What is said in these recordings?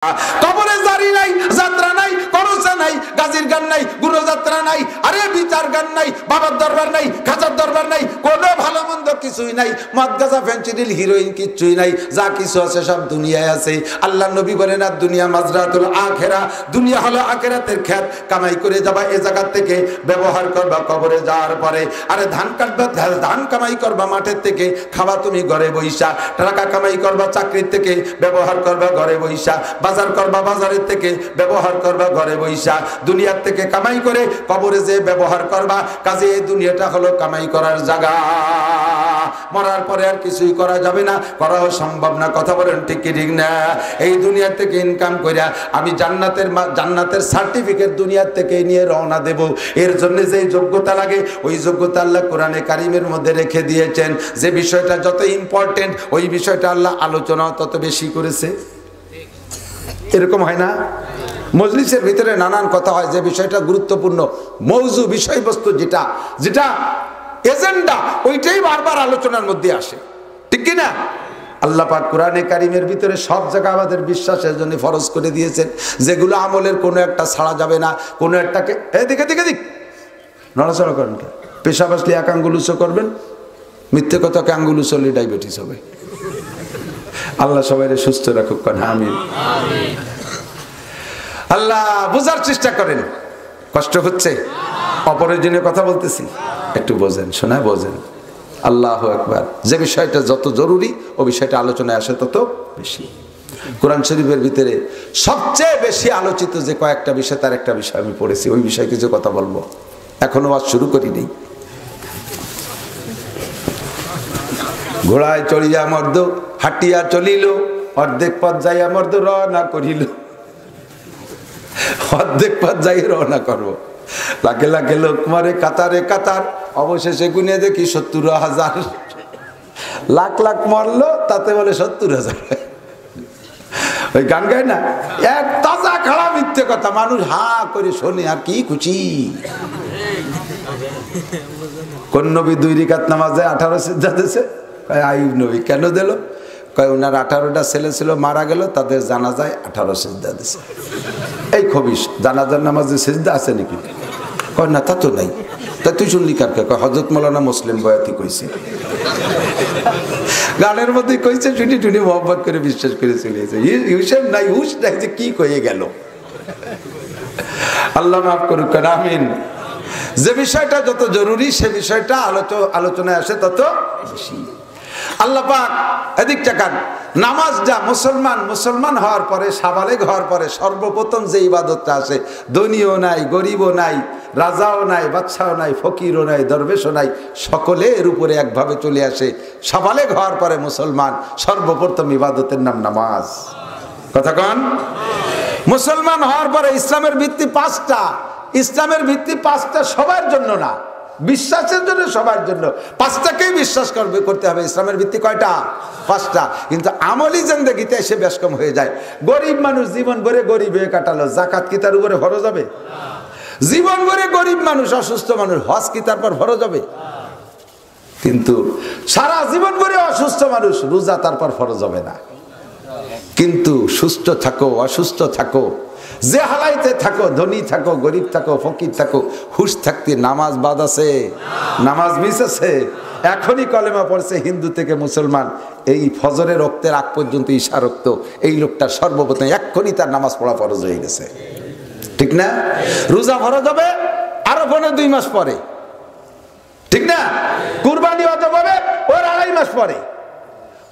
কবরে জারি নাই, যাত্রা নাই, করসা নাই, গাজীর গান নাই, গুরুযাত্রা নাই, আরে বিচার গান নাই, বাবার দরবার নাই, খাজার দরবার নাই, কোনো ভালো মন্দ কিছুই নাই, মদ গাঁজা ফেন্সিডিল হিরোইন কিচ্ছুই নাই, যা কিছু আছে সব দুনিয়ায় আছে। আল্লাহ নবী বলেন আর দুনিয়া মাজরাতুল আখিরা, দুনিয়া হলো আখিরাতের ক্ষেত, কামাই করে যাবা এ জায়গা থেকে, ব্যবহার করবা কবরে যাওয়ার পরে। আরে ধান কাটবা, ধান কামাই করবা মাঠের থেকে, খাবা তুমি ঘরে বইসা, টাকা কামাই করবা চাকরির থেকে, ব্যবহার করবা ঘরে বইসা, বাজার করবা বাজারের থেকে, ব্যবহার করবা ঘরে বইসা, দুনিয়ার থেকে কামাই করে কবরে যে ব্যবহার করবা। কাজে এই দুনিয়াটা হলো কামাই করার জায়গা, মরার পরে আর কিছুই করা যাবে না, করাও সম্ভব না। কথা বলেন ঠিক কি ঠিক না? এই দুনিয়া থেকে ইনকাম কইরা আমি জান্নাতের সার্টিফিকেট দুনিয়ার থেকে নিয়ে রওনা দেব। এর জন্য যে যোগ্যতা লাগে ওই যোগ্যতা আল্লাহ কোরআনে কারিমের মধ্যে রেখে দিয়েছেন। যে বিষয়টা যত ইম্পর্টেন্ট ওই বিষয়টা আল্লাহ আলোচনা তত বেশি করেছে। এরকম হয় না? মজলিসের ভিতরে নানান কথা হয়, যে বিষয়টা গুরুত্বপূর্ণ মৌজু বিষয়বস্তু যেটা যেটা এজেন্ডা ওইটাই বারবার আলোচনার মধ্যে আসে, ঠিক কি না? আল্লাহ পাক কোরআনে কারিমের ভিতরে সব জায়গা আমাদের বিশ্বাসের জন্য ফরজ করে দিয়েছেন, যেগুলো আমলের কোনো একটা ছাড়া যাবে না। কোনো একটাকে এদিকে দিকে দিক নড়াচড়া করেন, পেশাব আসলে এক আঙ্গুল উঁচু করবেন, মিথ্যে কথাকে আঙ্গুল উঁচলে ডায়াবেটিস হবে। আল্লাহ সবাই সুস্থ রাখুক, আমিন। আল্লাহ বোঝার চেষ্টা করেন, কষ্ট হচ্ছে, অপ্রয়োজনীয় কথা বলতেছি, একটু বোঝেন, শোনা বোঝেন। আল্লাহু আকবার। যে বিষয়টা যত জরুরি ও বিষয়টা আলোচনায় আসে তত বেশি। কোরআন শরীফের ভিতরে সবচেয়ে বেশি আলোচিত যে কয়েকটা বিষয়, তার একটা বিষয় আমি পড়েছি, ওই বিষয়ে কিছু কথা বলবো। এখনো আজ শুরু করিনি। ঘোড়ায় চড়িয়া মর্দ হাঁটিয়া চলিল, অর্ধেক পথ যাইয়া মর্দ রওনা করিল। অর্ধেক পথ যাই রওনা করবো, লাখে লাখে লোক মারে কাতারে কাতার, অবশেষে গুনে দেখি ৭০,০০০। লাখ লাখ মরলো, তাতে বলে ৭০,০০০। ওই গান গায় না, এক তাজা খাড়া মিথ্যে কথা, মানুষ হা করে শোনে আর কি খুশি। কোন নবী 2 রাকাত নামাজে 18 সিজদা দিয়েছে? আইয়ুব নবী। কেন দিল? কয় ওনার 18টা ছেলে ছিল, মারা গেল, তাদের জানাজায় 18 সিজদা দিয়েছে। এই খবিস, জানাজার নামাজে সিজদা আছে নাকি? কয় না, তা তো নাই। তা তুই শুনলি কারকে? কয় হযরত মাওলানা মুসলিম বয়াতি কইছে। গানের মধ্যে কইছে, শুনি টুনি মোহাম্মত করে বিশ্বাস করে চলেছে। হিসেব নাই, হুশ নাই যে কি কয়ে গেল। আল্লাহ মাফ করুক, আমিন। যে বিষয়টা যত জরুরি সে বিষয়টা আলোচনায় আসে তত বেশি। আল্লাহ পাক এদিক টাকান, নামাজটা মুসলমান হওয়ার পরে, সাবালেগ হওয়ার পরে সর্বপ্রথম যে ইবাদতটা আসে, ধনীও নাই, গরিবও নাই, রাজাও নাই, বাদশাও নাই, ফকিরও নাই, দরবেশও নাই, সকলে এর উপরে একভাবে চলে আসে। সাবালেগ হওয়ার পরে মুসলমান সর্বপ্রথম ইবাদতের নাম নামাজ। কথা কন? মুসলমান হওয়ার পরে ইসলামের ভিত্তি 5টা। ইসলামের ভিত্তি 5টা, সবার জন্য না, বিশ্বাসের জন্য, সবার জন্য 5টাকেই বিশ্বাস করতে হবে। ইসলামের ভিত্তি কয়টা? 5টা। কিন্তু আমলি জিন্দেগিতে এসে বেশকম হয়ে যায়। গরিব মানুষ জীবন ভরে গরিব হয়ে কাটালো, যাকাত কি তার উপরে ফরজ হবে? জীবন ভরে গরিব মানুষ, অসুস্থ মানুষ, হজ কি তারপর ফরজ হবে? কিন্তু সারা জীবন ভরে অসুস্থ মানুষ, রোজা তারপর ফরজ হবে না। কিন্তু সুস্থ থাকো, অসুস্থ থাকো, যে হালাইতে থাকো, ধনী থাকো, গরিব থাকো, ফকির থাকো, হুশ থাকতে নামাজ বাদ আছে? নামাজ মিস আছে? এখনই কলেমা পড়ছে হিন্দু থেকে মুসলমান, এই ফজরের রক্তের আগ পর্যন্ত ঈশা রক্ত, এই লোকটা সর্বপ্রথম এক্ষুনি তার নামাজ পড়া ফরজ হয়ে গেছে, ঠিক না? রোজা ফরজ হবে আরো 2 মাস পরে, ঠিক না? কুরবানি ওয়াজিব হবে ওর 2.5 মাস পরে।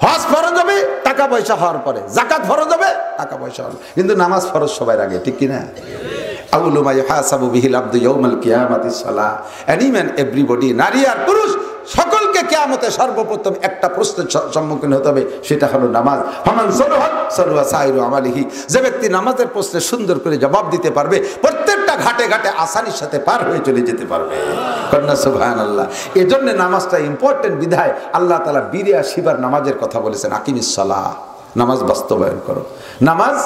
হজ ফরজ হবে টাকা পয়সা হওয়ার পরে, যাকাত ফরজ হবে টাকা পয়সা হওয়ার, কিন্তু নামাজ ফরজ সবার আগে, ঠিক কি না? আউয়ালু মা ইউহাসাবু বিহিল আবদু ইয়াউমাল কিয়ামাতিস সালাহ। এনি ম্যান, এভরিবডি, নারী আর পুরুষ সকলকে কিয়ামতে সর্বপ্রথম একটা প্রশ্নের সম্মুখীন হতে হবে, সেটা হলো নামাজ। ফামান সালাহাত সালাহা সাইরু আমালিহি। যে ব্যক্তি নামাজের প্রশ্নে সুন্দর করে জবাব দিতে পারবে, প্রত্যেকটা ঘাটে ঘাটে আসানির সাথে পার হয়ে চলে যেতে পারবে। কন্যা সুবহানাল্লাহ। এজন্য নামাজটা ইম্পর্টেন্ট বিধায় আল্লাহ তাআলা 82 বার নামাজের কথা বলেছেন। আকিমিস সালাহ, নামাজ বাস্তবায়ন করো, নামাজ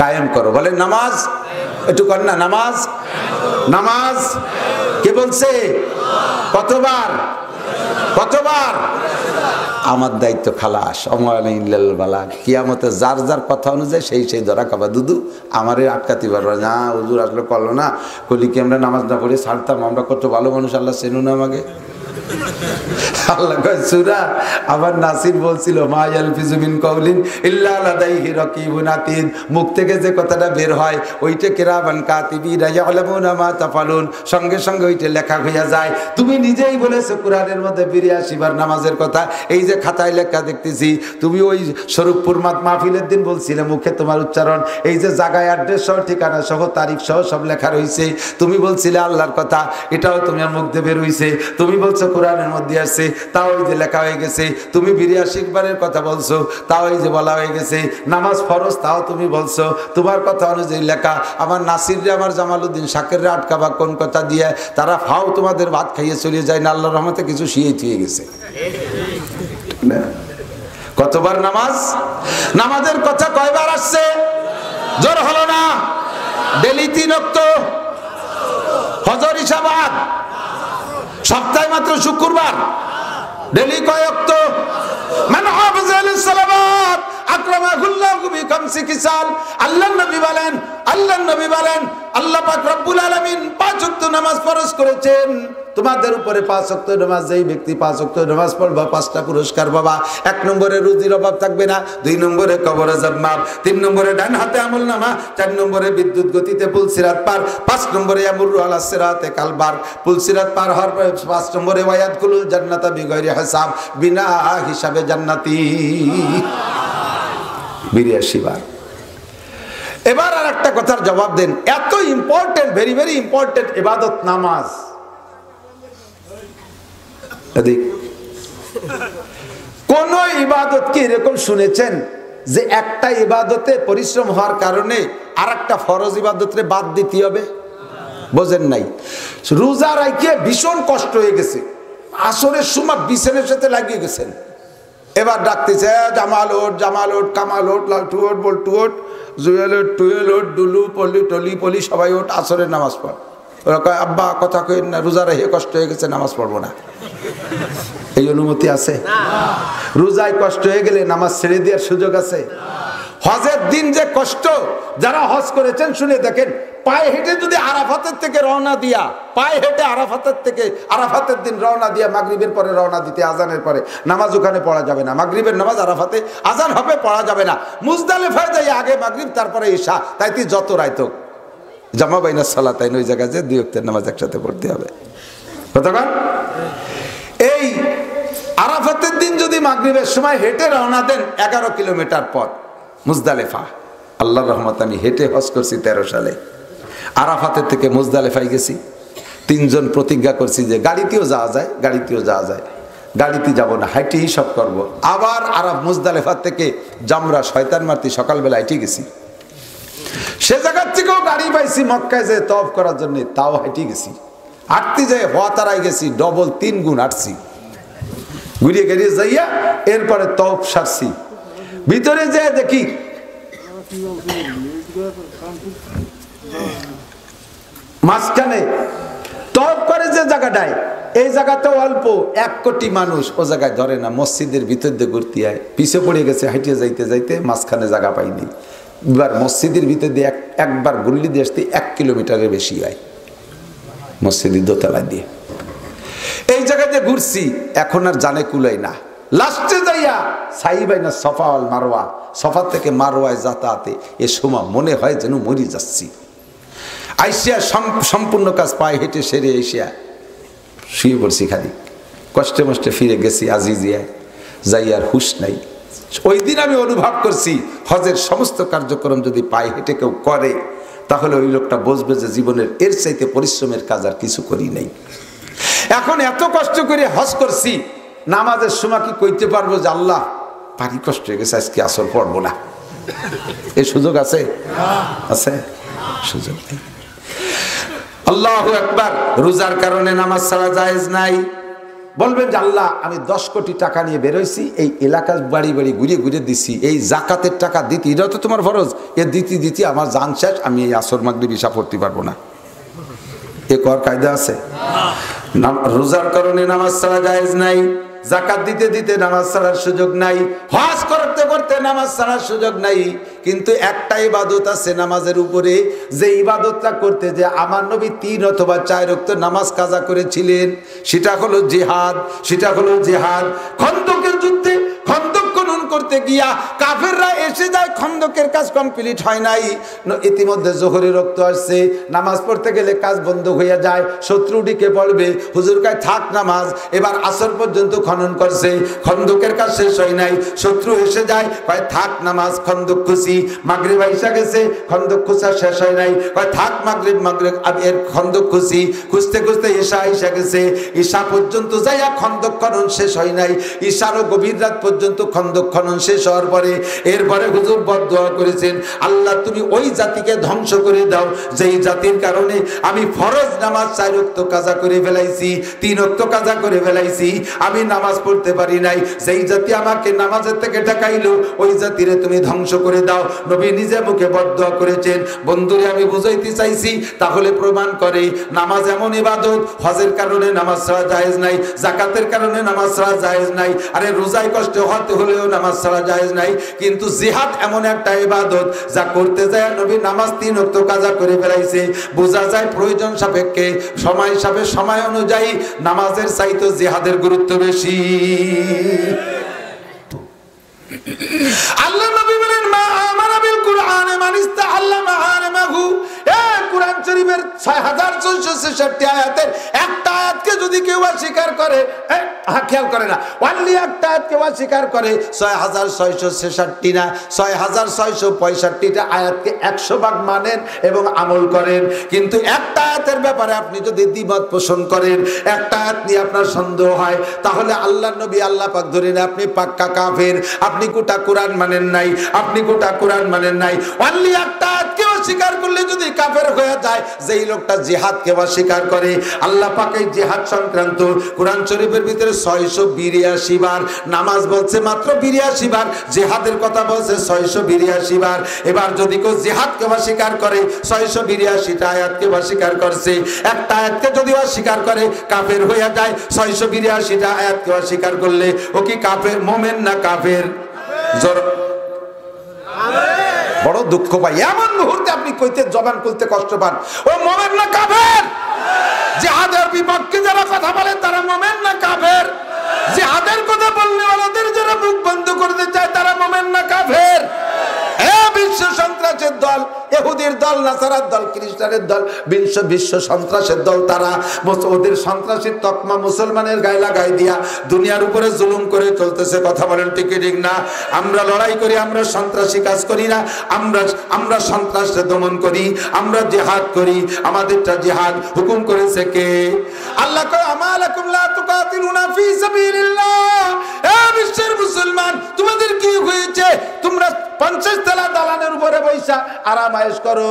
কায়েম করো। বলে নামাজ, একটু কর না, নামাজ, নামাজ কে বলছে? কতবার? কতবার? আমার দায়িত্ব খালাস, অমাইল বালা, কিয়ামতে যার যার কথা অনুযায়ী সেই সেই ধরা খাবা। দুদু আমারে আটকাতে পারবা না, হুজুর আসলে করলো না, কলি কি আমরা নামাজ না পড়ে ছাড়তাম, আমরা কত ভালো মানুষ, আল্লাহ চেনো না আমাকে। আল্লাহ কয় সূরা, আবার নাসির বলছিল মা ইয়ালফিজু মিন কাউলিন ইল্লা লাদাইহি রাকিবুন আতীদ, মুখ থেকে যে কথাটা বের হয় ওইটা কিরামান কাতিবিনা ইয়ালামুনা মা তাফালুন, সঙ্গে সঙ্গে ওইটা লেখা হইয়া যায়। তুমি নিজেই বলেছো কোরআনের মধ্যে 82 বার নামাজের কথা, এই যে খাতায় লেখা দেখতেছি। তুমি ওই স্বরূপপুর মাহফিলের দিন বলছিলে মুখে তোমার উচ্চারণ, এই যে জায়গায় অ্যাড্রেস সহ ঠিকানা সহ তারিখ সহ সব লেখা রয়েছে। তুমি বলছিলে আল্লাহর কথা, এটাও তোমার মুখ দিয়ে বের হইছে। তুমি বলছো কোরআনের মধ্যে আছে, তাও এই যে লেখা হয়ে গেছে। তুমি 82 বারের কথা বলছো, তাও এই যে বলা হয়ে গেছে। নামাজ ফরজ, তাও তুমি বলছো, তোমার কথা অনুযায়ী লেখা। আমার নাসিররে আমার জামালউদ্দিন শাকেররে আটকাবা কোন কথা দিয়ে? তারা ফাও তোমাদের ভাত খাইয়ে চলে যায় না, আল্লাহর রহমতে কিছু শিয়ে থুয়ে গেছে। কতবার নামাজ? নামাজের কথা কয়বার আসছে? জোর হলো না? ডেলি 3 ওয়াক্ত, ফজর ইশা বাদ, সপ্তাহে মাত্র শুক্রবার, ডেলি কয় ওয়াক্ত? মান হাফিজা আলাস সালাওয়াত আকরামাহুল্লাহু বিখামসি কিসাল। আল্লাহর নবী বলেন আল্লাহ পাক রব্বুল আলামিন 5 ওয়াক্ত নামাজ ফরজ করেছেন। তোমাদের উপরে 5 ওয়াক্ত নামাজ, যেই ব্যক্তি 5 ওয়াক্ত নামাজ পড়বা 5টা পুরস্কার পাবা। 1 নম্বরে রুজির অভাব থাকবে না, 2 নম্বরে কবর আযাব মাফ, 3 নম্বরে ডান হাতে আমলনামা, 4 নম্বরে বিদ্যুৎ গতিতে পুলসিরাত পার, 5 নম্বরে ইয়ামুরু আলা সিরাতে কালবার, পুলসিরাত পার হওয়ার পরে 5 নম্বরে ওয়ায়াদখুলুল জান্নাতা বিগাইরি হিসাব, বিনা হিসাবে জান্নাতি। 82 বার। এবার আর একটা কথার জবাব দেন, এত ইম্পর্টেন্ট, ভেরি ভেরি ইম্পর্টেন্ট ইবাদত নামাজ, কোন ইবাদত কি এরকম শুনেছেন যে একটা ইবাদতে পরিশ্রম হওয়ার কারণে আর একটা ফরজ ইবাদতরে বাদ দিতে হবে? বোঝেন নাই? রোজা রাখে ভীষণ কষ্ট হয়ে গেছে, আসরের সময় বিছানার সাথে লাগিয়ে গেছেন, এবার ডাকতেছে জামাল ওট, জামাল ওট, কামাল ওট, লালটু ওট, বল্টু ওট, জুয়েল ওট, টুয়েল ওট, ডুলু পলি টলি পলি সবাই ওট, আসরের নামাজ পড়। ওরা কয় আব্বা কথা কই না, রোজা রেখে কষ্ট হয়ে গেছে, নামাজ পড়বো না। এই অনুমতি আছে? রোজায় কষ্ট হয়ে গেলে নামাজ ছেড়ে দেওয়ার সুযোগ আছে? হজের দিন যে কষ্ট, যারা হজ করেছেন শুনে দেখেন, পায়ে হেঁটে যদি আরাফাতের থেকে রওনা দিয়া, পায়ে হেঁটে আরাফাতের দিন রওনা দিয়া মাগরিবের পরে রওনা দিতে, আজানের পরে নামাজ ওখানে পড়া যাবে না। মাগরিবের নামাজ আরাফাতে, আজান হবে পড়া যাবে না। মুজদালিফায় যাই আগে মাগরিব তারপরে ঈশা, তাই তুই যত রাইতো জামা বাইনা সালাতাইন, ওই জায়গায় যে 2 ওয়াক্তের নামাজ একসাথে পড়তে হবে। কতক্ষণ? এই আরাফাতের দিন যদি মাগরিবের সময় হেঁটে রওনা দেন 11 কিলোমিটার পথ মুজদালিফা, আল্লাহর রহমত আমি হেঁটে হজ করছি 13 সালে, আরাফাতের থেকে মুজদালিফায় গেছি। 3 জন প্রতিজ্ঞা করছি যে গাড়িতেও যাওয়া যায়, গাড়িতেও যাওয়া যায়, গাড়িতে যাব না, হাইটেই সব করব। আবার আরাফ মুজদালিফার থেকে জামরা শয়তান মারতি সকালবেলা হেঁটে গেছি। সে জায়গার থেকেও গাড়ি পাইছি মক্কায় যে তওয়াফ করার জন্য, তাও হেঁটে গেছি। হাঁটতে যাই হওয়া তারাই গেছি, ডবল 3 গুণ হাঁটছি, ঘুরিয়ে ঘুরিয়ে যাইয়া এরপরে তওয়াফ সারছি। ভিতরে যে দেখি মাঝখানে তওয়াফ করে যে জায়গাটায়, এই জায়গাতে অল্প 1 কোটি মানুষ, ও জায়গায় ধরে না, মসজিদের ভিতর দিয়ে ঘুরতে হয়, পিছে পড়ে গেছে, হাঁটিয়ে যাইতে যাইতে মাঝখানে জায়গা পাইনি। এবার মসজিদের ভিতর দিয়ে একবার গুল্লি দিয়ে আসতে 1 কিলোমিটারের বেশি হয়, মসজিদের দোতলা দিয়ে। এই জায়গাতে ঘুরছি, এখন আর জানে কুলাই না। লাস্টে যাইয়া সাইবাইনা সফা আল মারওয়া, সফা থেকে মারওয়ায় যাতায়াতে এ সময় মনে হয় যেন মরি যাচ্ছি। আইসিয়া সম্পূর্ণ কাজ পায়ে হেঁটে সেরে এসিয়া শুয়ে পড়ছি, খালি কষ্টে মষ্টে ফিরে গেছি আজিজিয়ায়, যাই আর হুশ নাই। ওই দিন আমি অনুভব করছি হজের সমস্ত কার্যক্রম যদি পায়ে হেঁটে কেউ করে, তাহলে ওই লোকটা বুঝবে যে জীবনের এর চাইতে পরিশ্রমের কাজ আর কিছু করি নাই। এখন এত কষ্ট করে হজ করছি, নামাজের সময় কি কইতে পারবো যে আল্লাহ ভারী কষ্ট হয়ে গেছে, আজকে আসর পড়বো না? এই সুযোগ আছে? আছে? সুযোগ নেই। আল্লাহু আকবার। রোজার কারণে নামাজ ছাড়া জায়েজ নাই। বলবেন যে আল্লাহ আমি 10 কোটি টাকা নিয়ে বেরোইছি, এই এলাকা বাড়ি বাড়ি ঘুরে ঘুরে দিছি, এই জাকাতের টাকা দিতে, এটাও তো তোমার ফরজ, এ দিতে দিতে আমার জান শেষ, আমি এই আসর মাগরিব ঈশা পড়তে পারবো না। এ কর কায়দা আছে? রোজার কারণে নামাজ ছাড়া জায়েজ নাই, যাকাত দিতে দিতে নামাজ ছাড়ার সুযোগ নাই, হজ করতে করতে নামাজ ছাড়ার সুযোগ নাই। কিন্তু একটা ইবাদত আছে নামাজের উপরে, যে ইবাদতটা করতে যে আমার নবী 3 অথবা 4 ওয়াক্ত নামাজ কাজা করেছিলেন, সেটা হলো জিহাদ। সেটা হলো জিহাদ। খন্দকের যুদ্ধে খন্দক খনন করতে গিয়া কাফেররা এসে যায়, খন্দকের কাজ কমপ্লিট হয় নাই, ইতিমধ্যে জোহরের রক্ত আসছে, নামাজ পড়তে গেলে কাজ বন্ধ হয়ে যায়, শত্রু ঢুকে পড়বে, হুজুর কয় থাক নামাজ। এবার আসর পর্যন্ত খনন করছে, খন্দকের কাজ শেষ হয় নাই, শত্রু এসে যায়, কয় থাক নামাজ, খন্দক খুশি। মাগরিব আইসা গেছে, খন্দক খুঁজা শেষ হয় নাই, কয় থাক মাগরিব, মাগরিব এর খন্দক খুশি। খুঁজতে খুঁজতে ঈশা আইসা গেছে, ঈশা পর্যন্ত যাইয়া খন্দক খনন শেষ হয় নাই, ঈশারও গভীর রাত পর্যন্ত খন্দক খনন শেষ হওয়ার পরে এরপরে হুজুর বদদোয়া করেছেন, আল্লাহ তুমি ওই জাতিকে ধ্বংস করে দাও যেই জাতির কারণে আমি ফরজ নামাজ 4 ওয়াক্ত কাজা করে ফেলাইছি, 3 ওয়াক্ত কাজা করে ফেলাইছি, আমি নামাজ পড়তে পারি নাই, যেই জাতি আমাকে নামাজের থেকে ঠেকাইলো ওই জাতিরে তুমি ধ্বংস করে দাও। নবী নিজে মুখে বদদোয়া করেছেন। বন্ধুরে আমি বুঝাইতে চাইছি, তাহলে প্রমাণ করে নামাজ এমন ইবাদত, হজের কারণে নামাজ ছাড়া জায়েজ নাই, যাকাতের কারণে নামাজ ছাড়া জায়েজ নাই, আরে রোজায় কষ্ট হতে হলেও নামাজ ছাড়া জায়েজ নাই। কিন্তু জিহাদ এমন একটা ইবাদত যা করতে যায় নবী নামাজ 3 ওয়াক্ত কাজা করে ফেলাইছে। বোঝা যায় প্রয়োজন সাপেক্ষে, সময় সাপেক্ষে, সময় অনুযায়ী নামাজের চাইতে জিহাদের গুরুত্ব বেশি। আল্লাহ নবী বলেন, মা আমারা বিল কুরআনে মান ইস্তাআল্লা মাআরিমাহু। কুরআন শরীফের 6466 আয়াতের একটা আয়াতকে যদি কেউ অস্বীকার করে, খেয়াল করে না, অনলি একটা আয়াতকে অস্বীকার করে, 6666 না 6665টা আয়াতকে 100 ভাগ মানেন এবং আমল করেন। কিন্তু একটা আয়াতের ব্যাপারে আপনি যদি দ্বিমত পোষণ করেন, একটা আয়াত নিয়ে আপনার সন্দেহ হয়, তাহলে আল্লাহর নবী আল্লাহ পাক ধরে না আপনি পাক্কা কাফের, আপনি গোটা কোরআন মানেন নাই, আপনি গোটা কোরআন মানেন নাই। অনলি একটা আয়াতকে অস্বীকার করলে যদি কাফের হয়ে যায়, যেই লোকটা জিহাদকে অস্বীকার করে, আল্লাহ পাক এই জিহাদ সংক্রান্ত কোরআন শরীফের ভিতরে 682 বার, নামাজ বলছে মাত্র 82 বার, জিহাদের কথা বলছে 682 বার। এবার যদি কেউ জিহাদকে অস্বীকার করে, 682টা আয়াতকে অস্বীকার করছে, একটা আয়াতকে যদি অস্বীকার করে কাফের হয়ে যায়। 682টা আয়াতকে অস্বীকার করলে ও কি কাফের, মোমেন না কাফের? বড় দুঃখ পাই এমন মুহূর্তে আপনি কইতে জবান খুলতে কষ্ট পান, ও মোমেন না কাফের? জিহাদের বিপক্ষে যারা কথা বলেন তারা মোমেন না কাফের? জিহাদের কথা বললে ওদের যারা মুখ বন্ধ করতে চায় তারা মোমেন না কাফের? বিশ্ব সন্ত্রাসের দল, ইহুদির দল, নাসারার দল, খ্রিস্টানের দল, বিশ্ব সন্ত্রাসের দল, তারা ওদের সন্ত্রাসীর তকমা মুসলমানের গায়ে লাগাই দিয়া দুনিয়ার উপরে জুলুম করে চলতেছে। কথা বলেন ঠিক ঠিক না? আমরা লড়াই করি, আমরা সন্ত্রাসী কাজ করি না, আমরা সন্ত্রাসকে দমন করি, আমরা জিহাদ করি। আমাদেরটা জিহাদ হুকুম করেছে কে? আল্লাহ কয়, আমালাকুম লা তুকাতিলুনা ফি সাবিলিল্লাহ। বিশ্বের মুসলমান, তোমাদের কি হয়েছে? তোমরা 50 তলা দালানের উপরে বৈশা আরামায়েশ করো,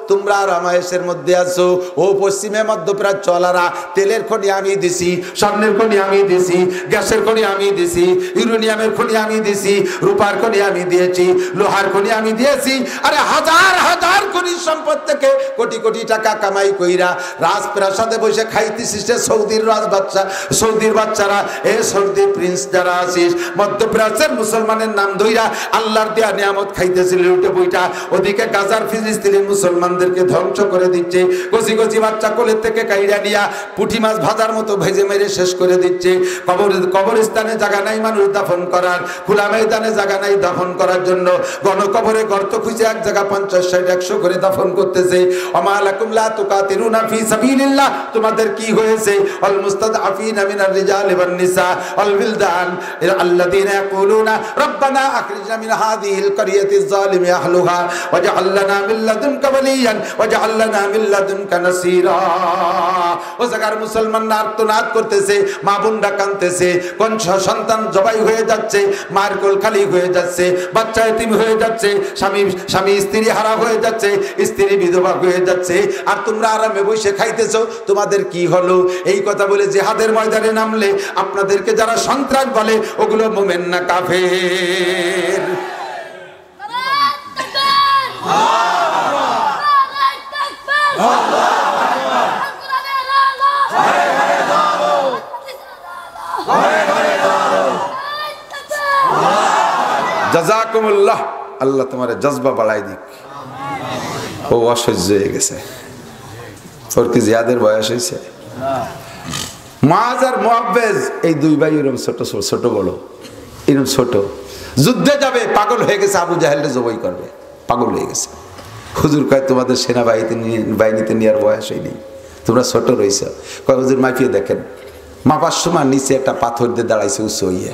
তোমরা আরামায়েশের মধ্যে আছো। ও পশ্চিমে মধ্যপ্রাচ্য চলারা, তেলের খনি আমি দিছি, স্বর্ণের খনি আমি দিছি, গ্যাসের খনি আমি দিছি, ইউরেনিয়ামের খনি আমি দিছি, রূপার খনি আমি দিয়েছি, লোহার খনি আমি দিয়েছি। আরে হাজার হাজার খনিজ সম্পদ থেকে কোটি কোটি টাকা কামাই কইরা রাজপ্রাসাদে বসে খাইতেছিস সৌদির সৌদির বাচ্চারা, এ সৌদি প্রিন্স যারা আছিস, মধ্যপ্রাচ্যের মুসলমানের নাম ধইরা আল্লাহর দেয়া নিয়ামত খাইতেছিল উঠে বইটা। ওদিকে গাজার ফিলিস্তিনের মুসলমানদেরকে ধ্বংস করে দিচ্ছে, কচি কচি বাচ্চা কোলের থেকে কাইরা নিয়া পুঁটি মাছ ভাজার মতো ভেজে মেরে শেষ করে দিচ্ছে। কবরস্থানে জায়গা নাই মানুষ দাফন করার, খোলা ময়দানে জায়গা নাই দাফন করার জন্য গণকবরে গর্ত খুঁজে এক জায়গা 50, 60, 100 করে দাফন করতেছে। ওমা লাকুম লা তুকাতিলুনা ফি সাবিলিল্লাহ, তোমাদের কি হয়েছে? আল মুস্তাদআফিনা মিনার রিজালি ওয়ান নিসা ওয়াল বিলদান আল্লাযীনা ইয়াকুলুনা রাব্বানা আখরিজনা মিন হাযিহিল কারিয়াতিজ যালিমি আহলুহা ওয়াজআল লানা মিন লাদুনকা ওয়ালিয়ান ওয়াজআল লানা মিন লাদুনকা নাসীরা। ও জায়গার মুসলমানরা আর্তনাদ করতেছে, মা বোনরা কাঁদতেছে, কোন সন্তান জবাই হয়ে যাচ্ছে, মায়ের কোল খালি হয়ে যাচ্ছে, বাচ্চা এতিম হয়ে যাচ্ছে, স্বামী স্ত্রী হারা হয়ে যাচ্ছে, স্ত্রী বিধবা হয়ে যাচ্ছে, আর তোমরা আরামে বসে খাইতেছো, তোমাদের কি হলো? এই কথা বলে জিহাদের ময়দানে নামলে আপনাদেরকে যারা সন্ত্রাস বলে ওগুলো মোমেন না কাফের? জাযাকুমুল্লাহ, আল্লাহ তোমার জজবা বাড়াই দিক। ও অসহ্য হয়ে গেছে। ওর কি জিয়াদের বয়স হয়েছে? মুআজ আর মুআব্বিজ এই দুই ভাই এরকম ছোট বড়, এরকম ছোট, যুদ্ধে যাবে, পাগল হয়ে গেছে, আবু জাহেলকে জবাই করবে, পাগল হয়ে গেছে। হুজুর কয় তোমাদের সেনাবাহিনীতে নেওয়ার বয়স হয়নি, তোমরা ছোট রয়েছ। কয় হুজুর মাইফিয়ে দেখেন, মাপার সময় নিচে একটা পাথর দিয়ে দাঁড়াইছে উঁচু হইয়ে।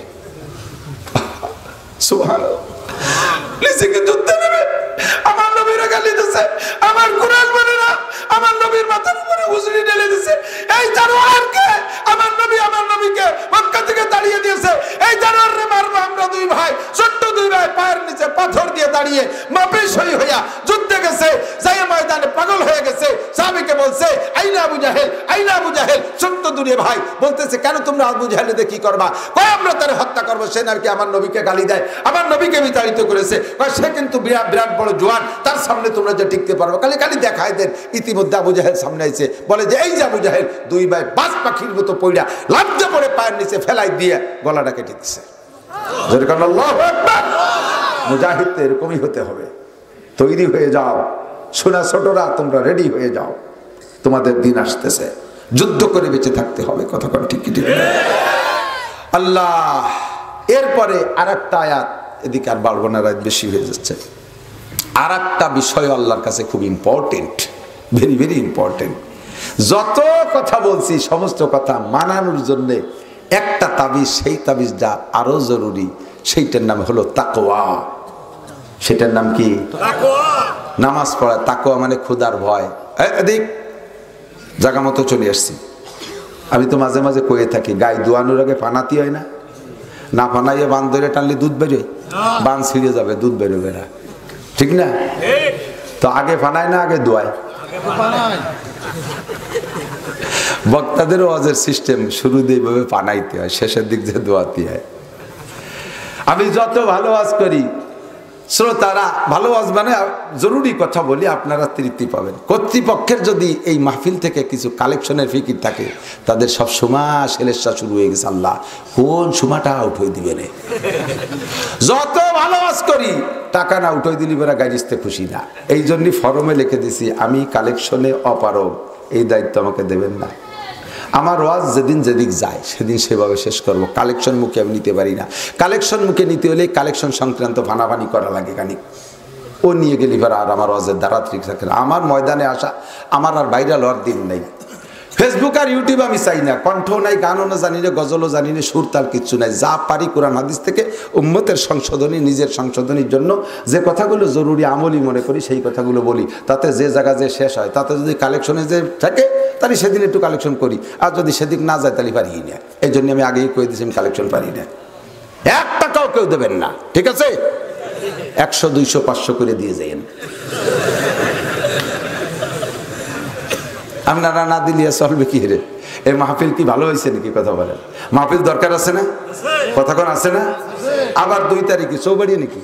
সুবহানাল্লাহ, নিচেকে যুদ্ধে নেবে, আমার নবীরা গালি দিচ্ছে, আমার কুরআন বলে না, আমার নবীর মাথার উপরে উজরি ঢেলে দিচ্ছে। এই জানোয়ারকে আমার নবীকে মক্কা থেকে তাড়িয়ে দিয়েছে, এই জানোয়ারে মারবো আমরা দুই ভাই, ছোট্ট দুই ভাই পায়ের নিচে পাথর দিয়ে দাঁড়িয়ে মাপে সই হইয়া যুদ্ধে গেছে, যাই ময়দানে পাগল হয়ে গেছে। সাহাবীকে বলছে আইনা আবু জাহেল, আইনা আবু জাহেল, ছোট্ট দূরে ভাই বলতেছে কেন তোমরা আবু জাহেলে দিয়ে কি করবা? কয় আমরা তারে হত্যা করবো, সে নাকি আমার নবীকে গালি দেয়, আমার নবীকে বিতাড়িত করেছে। কয় সে কিন্তু বিরাট বড় জোয়ান, তার সামনে তোমরা যে টিকতে পারবো, খালি দেখায় দেন। ইতিমধ্যে আবু জাহেল সামনে আইছে, বলে যে এই যে আবু জাহেল, দুই ভাই বাজ পাখির মতো পইড়া লাফতে পড়ে পায়ের নিচে ফেলাই দিয়ে গলাটা কেটে দিচ্ছে। আল্লাহু আকবার। মুজাহিদ তো এরকমই হতে হবে। তৈরি হয়ে যাও সোনা ছোটরা, তোমরা রেডি হয়ে যাও, তোমাদের দিন আসতেছে, যুদ্ধ করে বেঁচে থাকতে হবে। কথা কোন ঠিক ঠিক আল্লাহ। এরপরে আরেকটা আয়াত, এদিকে আর বাড়বো না, রাত বেশি হয়ে যাচ্ছে। আর একটা বিষয় আল্লাহর কাছে খুব ইম্পর্টেন্ট, ভেরি ভেরি ইম্পর্টেন্ট। যত কথা বলছি সমস্ত কথা মানানোর জন্য একটা তাবিজ, সেই তাবিজটা আরো জরুরি, সেইটার নাম হলো তাকওয়া। সেটার নাম কি? নামাজ পড়া। তাকওয়া মানে খোদার ভয়। এদিক জায়গা মতো চলে আসছি। আমি তো মাঝে মাঝে কয়ে থাকি, গাই দোয়ানোর আগে পানাতি হয় না, না পানাইয়ে বান ধরে টানলে দুধ বেরোয়, বান ছিঁড়ে যাবে, দুধ বেরোবে না, ঠিক না? তো আগে ফানায় না আগে দোয়ায়? বক্তাদের ওয়াজের সিস্টেম, শুরু দিয়ে এইভাবে পানাইতে হয়, শেষের দিক দিয়ে দোয়াতে হয়। আমি যত ভালো ওয়াজ করি, শ্রোতারা ভালো ওয়াজ মানে জরুরি কথা বলি, আপনারা তৃপ্তি পাবেন। কর্তৃপক্ষের যদি এই মাহফিল থেকে কিছু কালেকশনের ফিকির থাকে, তাদের সব সময় সেলেসা শুরু হয়ে গেছে, আল্লাহ কোন সময়টা আউট হয়ে দিবে না। যত ভালো ওয়াজ করি, টাকা না উঠাই দিলি বেড়া গাইজতে খুশি না। এই জন্যই ফরমে লিখে দিছি, আমি কালেকশনে অপারগ, এই দায়িত্ব আমাকে দেবেন না। আমার ওয়াজ যেদিন যেদিক যায় সেদিন সেভাবে শেষ করব। কালেকশন মুখে আমি নিতে পারি না। কালেকশন মুখে নিতে হলে কালেকশন সংক্রান্ত ফানাফানি করা লাগে, গানি ও নিয়ে গেলি আর আমার ওয়াজের দ্বারা ঠিক থাকে না। আমার ময়দানে আসা, আমার আর ভাইরাল হওয়ার দিন নেই। ফেসবুক আর ইউটিউব আমি চাই না, কণ্ঠও নাই, গানও না জানি না, গজলও জানি না, সুর তাল কিচ্ছু নাই। যা পারি কোরআন হাদিস থেকে উম্মতের সংশোধনী, নিজের সংশোধনীর জন্য যে কথাগুলো জরুরি আমলি মনে করি সেই কথাগুলো বলি। তাতে যে জায়গা যে শেষ হয়, তাতে যদি কালেকশনে যে থাকে তাহলে সেদিন একটু কালেকশন করি, আর যদি সেদিক না যায় তাহলে পারি না। এই জন্য আমি আগেই কয়ে দিয়েছি আমি কালেকশন পারি না। 1 টাকাও কেউ দেবেন না, ঠিক আছে? 100, 200, 500 করে দিয়ে যাইন। আপনারা না দিলে চলবে কি রে? এই মাহফিল কি ভালো হয়েছে নাকি? কথা বলেন। মাহফিল দরকার আছে না? কথাক্ষণ আছে না? আবার 2 তারিখে চৌবাড়ি নাকি?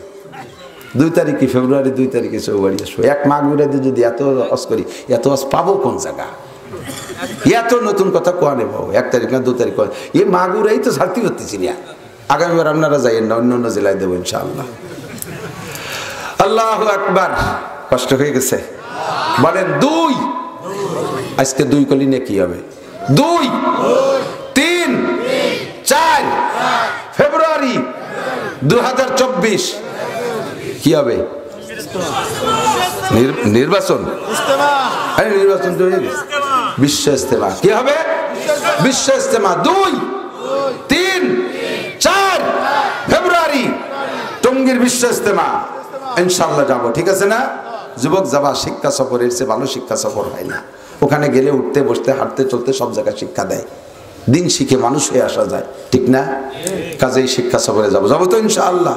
2 তারিখে, ফেব্রুয়ারি 2 তারিখে চৌবাড়ি আসবো। 1 মাঘ ঘুরে দিয়ে যদি এত অস করি, এত অস পাবো কোন জায়গা? এত নতুন কথা কোয়া নেই বাবু। 1 তারিখ না 2 তারিখ, এ মাগুরাই তো ছাড়তে পারতেছি না। আগামীবার আপনারা যাইয়েন না, অন্য অন্য জেলায় দেবো ইনশাআল্লাহ। আল্লাহু আকবার। কষ্ট হয়ে গেছে? বলেন 2। আজকে 2 কলি নিয়ে কি হবে? 2, 3, 4 ফেব্রুয়ারি 2024 কি হবে? নির্বাচন। নির্বাচন বিশ্ব ইস্তেমা। কি হবে? বিশ্ব ইস্তেমা। 2, 3, 4 ফেব্রুয়ারি টঙ্গীর বিশ্ব ইস্তেমা। ইনশাআল্লাহ যাবো, ঠিক আছে না? যুবক যাবা, শিক্ষা সফরের চেয়ে ভালো শিক্ষা সফর হয় না। ওখানে গেলে উঠতে বসতে হাঁটতে চলতে সব জায়গায় শিক্ষা দেয়। দিন শিখে মানুষ হয়ে আসা যায়, ঠিক না? কাজেই শিক্ষা সফরে যাবো, যাবো তো ইনশাআল্লাহ।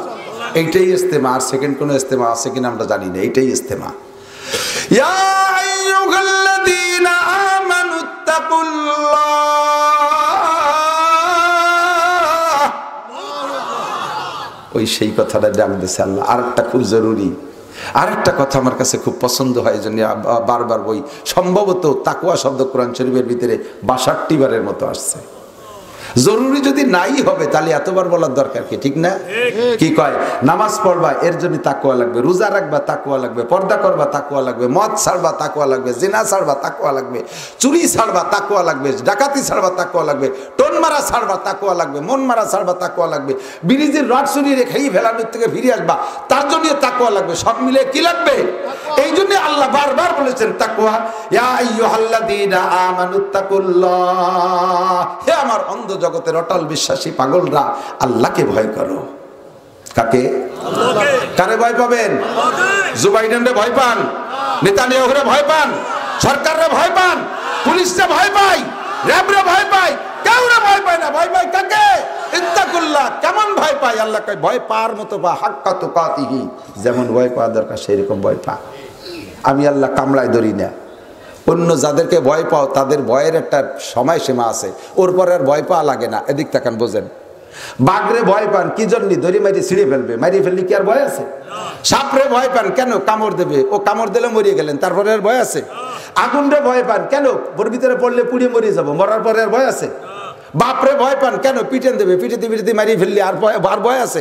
এইটাই ইস্তেমা, আর সেকেন্ড কোনো ইস্তেমা আছে কিনা আমরা জানি না। এইটাই ইস্তেমা। ইয়া আইয়ুহাল্লাযীনা আমানুত্তাকুল্লাহ। ওই সেই কথাটা ডাক দিয়েছে আল্লাহ। আরেকটা খুব জরুরি, আরেকটা কথা আমার কাছে খুব পছন্দ হয়, এই জন্য বারবার বই। সম্ভবত তাকওয়া শব্দ কোরআন শরীফের ভিতরে ৬২ বারের মতো আসছে। জরুরি যদি নাই হবে তাহলে এতবার বলার দরকার কি, ঠিক না? কি কয়, নামাজ পড়বা এর জন্য তাকওয়া লাগবে, রোজা রাখবা তাকওয়া লাগবে, পর্দা করবা তাকওয়া লাগবে, মদ ছাড়বা তাকওয়া লাগবে, জিনা ছাড়বা তাকওয়া লাগবে, চুরি ছাড়বা তাকওয়া লাগবে, ডাকাতি ছাড়বা তাকওয়া লাগবে, টোন মারা ছাড়বা তাকওয়া লাগবে, মন মারা ছাড়বা তাকওয়া লাগবে, বিড়িজির রড চুরি রেখেই ফেলানোর থেকে ফিরে আসবা তার জন্য তাকওয়া লাগবে। সব মিলে কি লাগবে? এই জন্য আল্লাহ বারবার বলেছেন তাকওয়া, ইয়া আইয়ুহাল্লাযীনা আমানুত্তাকুল্লাহ, হে আমার অন্ধ জগতের অটল বিশ্বাসী পাগলরা, আল্লাহকে ভয় করো। কাকে? আল্লাহকে। কারে ভয় পাবেন? আল্লাহকে। জুবাইডেনরে ভয় পান, নেতানিয়াহুরে ভয় পান, সরকাররে ভয় পান, পুলিশরে ভয় পায়, র্যাবরে ভয় পায়, কাউরে ভয় পায় না। ভয় পায় কাকে? ইত্তাকুল্লাহ। কেমন ভয় পায়? আল্লাহ কয় ভয় পাওয়ার মতো বা হাক্কা তুকাতিহি, যেমন ভয় পাওয়া দরকার সেরকম ভয় পা। আমি আল্লাহ কামড়ায় ধরি না। অন্য যাদেরকে ভয় পাও তাদের ভয়ের একটা সময়সীমা আছে, ওর পরে আর ভয় পাওয়া লাগে না। এদিক তাকান বোঝেন। বাঘরে ভয় পান কি জন্য? দড়ি মারি ছিঁড়ে ফেলবে, মারিয়ে ফেললে কি আর ভয় আছে? সাপরে ভয় পান কেন? কামড় দেবে, ও কামড় দিলে মরিয়ে গেলেন, তারপরে আর ভয় আছে? আগুনরে ভয় পান কেন? ওর ভিতরে পড়লে পুড়িয়ে মরিয়ে যাবো, মরার পরে আর ভয় আছে? বাপরে ভয় পান কেন? পিটেন দেবে, পিটেতে পিটেতে মারিয়ে ফেললে আর ভয় আছে?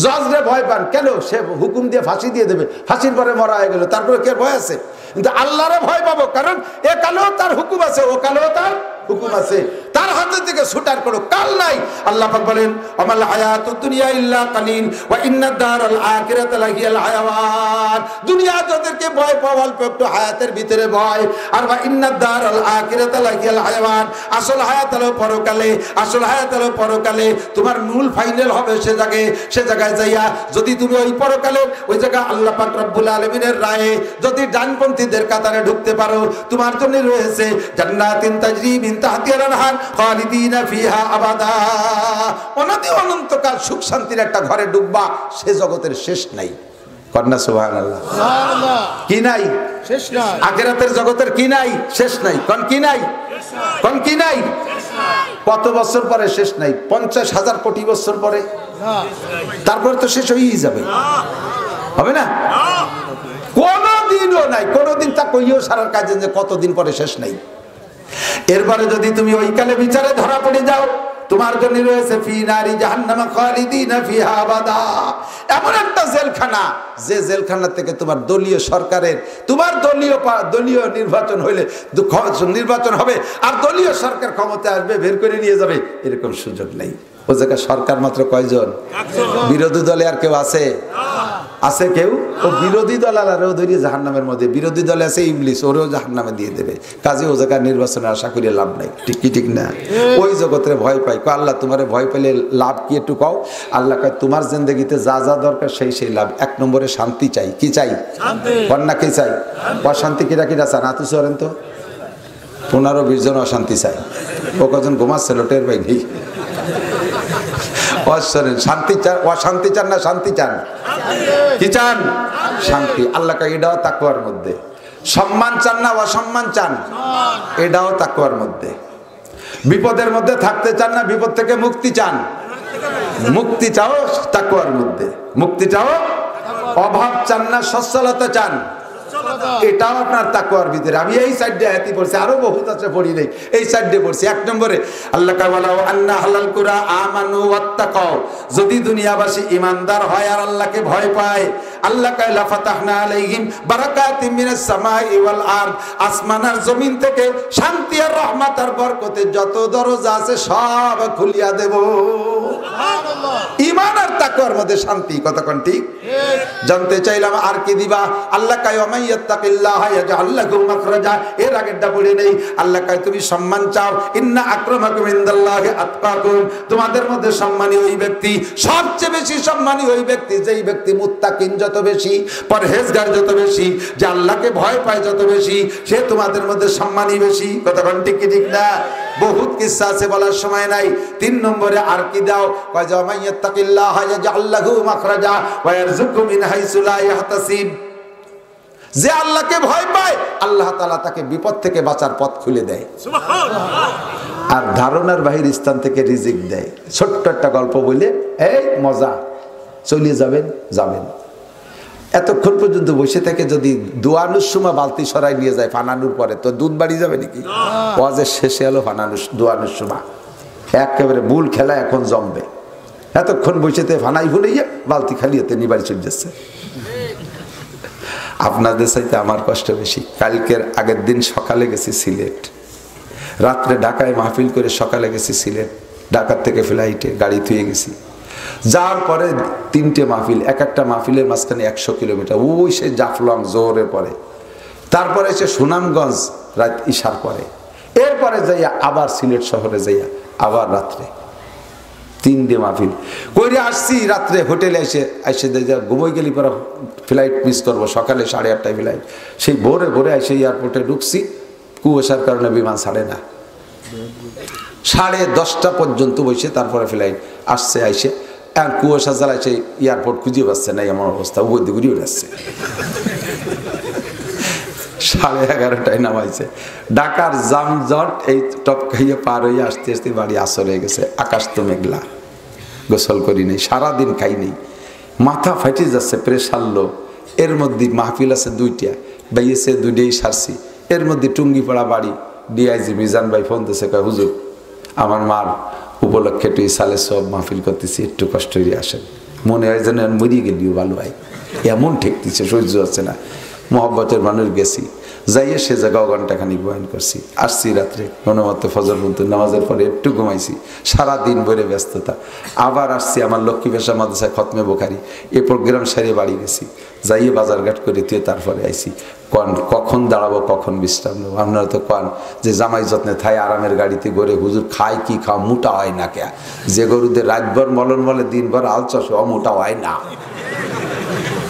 জজরে ভয় পান কেন? সে হুকুম দিয়ে ফাঁসি দিয়ে দেবে, ফাঁসির পরে মরা হয়ে গেল, তারপরে কে ভয় আছে? কিন্তু আল্লাহরে ভয় পাবো কারণ এ কালেও তার হুকুম আছে, ও কালেও তার হুকুম আছে, তার হাতে থেকে ছুটার কোনো কাল নাই। আল্লাহ পাক বলেন, আমাল হায়াতুদ দুনিয়া ইল্লা কালিল ওয়া ইন্নাদ দারাল আখিরাতা লাহিয়াল হায়াওয়ান। দুনিয়া যাদেরকে ভয় পাও অল্প একটু হায়াতের ভিতরে ভয়, আর ওয়া ইন্নাদ দারাল আখিরাতা লাহিয়াল হায়াওয়ান, আসল হায়াত হলো পরকালে, আসল হায়াত হলো পরকালে। তোমার মূল ফাইনাল হবে সে জায়গায় যাইয়া। যদি তুমি ওই পরকালে ওই জায়গায় আল্লাহ পাক রব্বুল আলামিনের রায়ে যদি ডানপন্থীদের কাতারে ঢুকতে পারো, তোমার জন্য রয়েছে জান্নাতিন তাজরি মিন তাহতিহাল আনহার খালিদিনা ফিহা আবাদা। অনতি অনন্তকাল সুখ শান্তির একটা ঘরে ঢুকবা, সে জগতের শেষ নাই। কন্যা সুবহানাল্লাহ। সুবহানাল্লাহ। কি নাই? শেষ নাই। আখিরাতের জগতের কি নাই? শেষ নাই। কোন কি নাই? কোন কি নাই? কত বছর পরে শেষ নাই? 50,000 কোটি বছর পরে? তারপরে তো শেষ হয়েই যাবে, হবে না? কোনদিনও নাই, কোনদিন তা কইও সারার কাজে যে কতদিন পরে শেষ নাই। এরপরে যদি তুমি ওই কালে বিচারে ধরা পড়ে যাও, তোমার জন্য রয়েছে ফি নারি জাহান্নাম খালিদিনা ফিহা আবাদা। এমন একটা জেলখানা, যে জেলখানা থেকে তোমার দলীয় সরকারের, তোমার দলীয় নির্বাচন হইলে নির্বাচন হবে আর দলীয় সরকার ক্ষমতায় আসবে, বের করে নিয়ে যাবে, এরকম সুযোগ নেই। ও জায়গায় সরকার মাত্র কয়জন? বিরোধী দলে আর কেউ আছে? আছে কেউ? ও বিরোধী দল আলারেও ধরিয়ে জাহান্নামের মধ্যে, বিরোধী দলে আছে ইবলিস, ওরেও জাহান্নামে দিয়ে দেবে। কাজে ও জায়গায় নির্বাচনে আশা করি লাভ নাই। ঠিক কি ঠিক না? ওই জগতের ভয় পাই। আল্লাহ তোমারে ভয় পেলে লাভ কি একটু কও? আল্লাহ কয় তোমার জিন্দেগিতে যা যা দরকার সেই লাভ। 1 নম্বরে শান্তি চাই। কি চাই? কন্যা কি চাই? অশান্তি কিরা কিরা চান? হাতু সরেন তো। 15-20 জন অশান্তি চাই। ও কজন ঘুমাচ্ছিল টের পাই নেই। শান্তি চান? অশান্তি চান না শান্তি চান? কি চান? শান্তি। আল্লাহ কয় এটাও তাকওয়ার মধ্যে। সম্মান চান না অসম্মান চান? এটাও তাকওয়ার মধ্যে। বিপদের মধ্যে থাকতে চান না বিপদ থেকে মুক্তি চান? মুক্তি চাও তাকওয়ার মধ্যে। মুক্তি চাও? অভাব চান না সচ্ছলতা চান? এটাও আপনার তাকওয়ার ভিতরে। আমি এই সাইডে আয়াতি পড়ছি, আরো বহুত আছে পড়ি নাই, এই সাইডে পড়ছি। 1 নম্বরে আল্লাহ কয় ওয়ালাউ আন্না হালাল কুরা আমানু ওয়াত্তাকাও, যদি দুনিয়াবাসী ইমানদার হয় আর আল্লাহকে ভয় পায়, আল্লাহ কয় লা ফাতাহনা আলাইহিম বারাকাতিম মিনাস সামাই ওয়াল আরদ, আসমান আর জমিন থেকে শান্তি আর রহমত আর বরকতের যত দরজা আছে সব খুলিয়া দেব। সুবহানাল্লাহ। ঈমান আর তাকওয়ার মধ্যে শান্তি। কতক্ষণ ঠিক? জানতে চাইলাম আর কি দিবা? আল্লাহ কয় ওয়ামাইয়াত্তাকিল্লাহা ইয়াজআল লাহু মাখরাজা। এর আগেরটা পড়ে নেই। আল্লাহ কয় তুমি সম্মান চাও, ইন্না আকরামাকুম ইনদাল্লাহি আতকাকুম, তোমাদের মধ্যে সম্মানী ওই ব্যক্তি, সবচেয়ে বেশি সম্মানী ওই ব্যক্তি যেই ব্যক্তি মুত্তাকিন যত বেশি, পরহেজগার যত বেশি, যে আল্লাহকে ভয় পায় যত বেশি, সে তোমাদের মধ্যে সম্মানী বেশি। কতক্ষণ ঠিক কি ঠিক না? বহুত কিসসা আছে, বলার সময় নাই। 3 নম্বরে আর কি দাও? কয় যে ওয়ামাইয়াত্তাকিল্লাহা ইয়াজআল লাহু মাখরাজা ওয়া ইয়ারযুকহু মিন হাইসু লা ইয়াহতাসিব, যে আল্লাহকে ভয় পায় আল্লাহ তাআলা তাকে বিপদ থেকে বাঁচার পথ খুলে দেয়, সুবহানাল্লাহ, আর ধারণার বাহির স্থান থেকে রিজিক দেয়। ছোট্ট একটা গল্প বলে এই মজা চলিয়ে যাবেন। এতক্ষণ পর্যন্ত বসে থেকে যদি দোয়ানুর সময় বালতি সরাই নিয়ে যায় ফানানুর পরে, তো দুধ বাড়ি যাবে নাকি? ওয়াজের শেষে এলো ফানানুর দোয়ানুর সময়। একেবারে বুল খেলা এখন জমবে। এতক্ষণ বসেতে ফানাই ভুলেইয়া বালতি খালি হতে নিবাড়ি চলে যাচ্ছে। আপনাদের চাইতে আমার কষ্ট বেশি। কালকের আগের দিন সকালে গেছি সিলেট, রাত্রে ঢাকায় মাহফিল করে সকালে গেছি সিলেট, ঢাকার থেকে ফ্লাইটে গাড়ি থুয়ে গেছি। যার পরে 3টে মাহফিল, এক একটা মাহফিলের মাঝখানে 100 কিলোমিটার, ওই সে জাফলং জোহরের পরে, তারপরে সে সুনামগঞ্জ রাত ইশার পরে, এরপরে যাইয়া আবার সিলেট শহরে যাইয়া আবার রাত্রে 3টে মাহফিল করে আসছি। রাত্রে হোটেলে এসে ঘুমোই গেলি পরে ফ্লাইট মিস করবো, সকালে 8:30টায় ফ্লাইট। সেই ভোরে ভোরে এসে এয়ারপোর্টে ঢুকছি, কুয়াশার কারণে বিমান ছাড়ে না, 10:30টা পর্যন্ত বসে তারপরে ফ্লাইট আসছে। আইসে আর কুয়াশা জ্বালায় সেই এয়ারপোর্ট খুঁজে পাচ্ছে না, এমন অবস্থা, উপর দিকে ঘুরিয়ে যাচ্ছে। 11:30টায় নামাইছে। ঢাকার জামজট এই টপ খাইয়ে পার হয়ে আসতে আসতে বাড়ি আসর হয়ে গেছে। আকাশ তো মেঘলা, গোসল করি নেই, সারাদিন খাই নেই, মাথা ফাইটে যাচ্ছে, প্রেশার লো। এর মধ্যে মাহফিল আছে 2টা, বাইয়েছে 2টাই সারছি। এর মধ্যে টুঙ্গিপাড়া বাড়ি ডিআইজি মিজান ভাই ফোন দিয়েছে, কয় হুজুর আমার মার উপলক্ষে একটু সালে সব মাহফিল করতেছি, একটু কষ্ট হয়ে আসেন। মনে হয় যেন মরিয়ে গেলিও ভালো হয়, এমন ঠেকতেছে, সহ্য হচ্ছে না। মহব্বতের মানুষ গেছি, যাইয়ে সে জায়গাও ঘন্টাখানিক বয়ান করছি। আসছি রাত্রে কোনো মতো ফজর পর্যন্ত, নামাজের পরে একটু ঘুমাইছি, সারাদিন ভরে ব্যস্ততা। আবার আসছি আমার লক্ষ্মী পেশা মাদ্রাসায় খতমে বোখারি, এ প্রোগ্রাম সারিয়ে বাড়ি গেছি, যাইয়ে বাজারঘাট করে তুই তারপরে আইসি। কখন দাঁড়াবো, কখন বিশ্রাম নেবো? আপনারা তো কন যে জামাই যত্নে থাই আরামের গাড়িতে ঘুরে, হুজুর খায় কি খাও, মোটা হয় না কে? যে গরুদের রাতভর মলন বলে দিনভর আলচস, মোটা হয় না।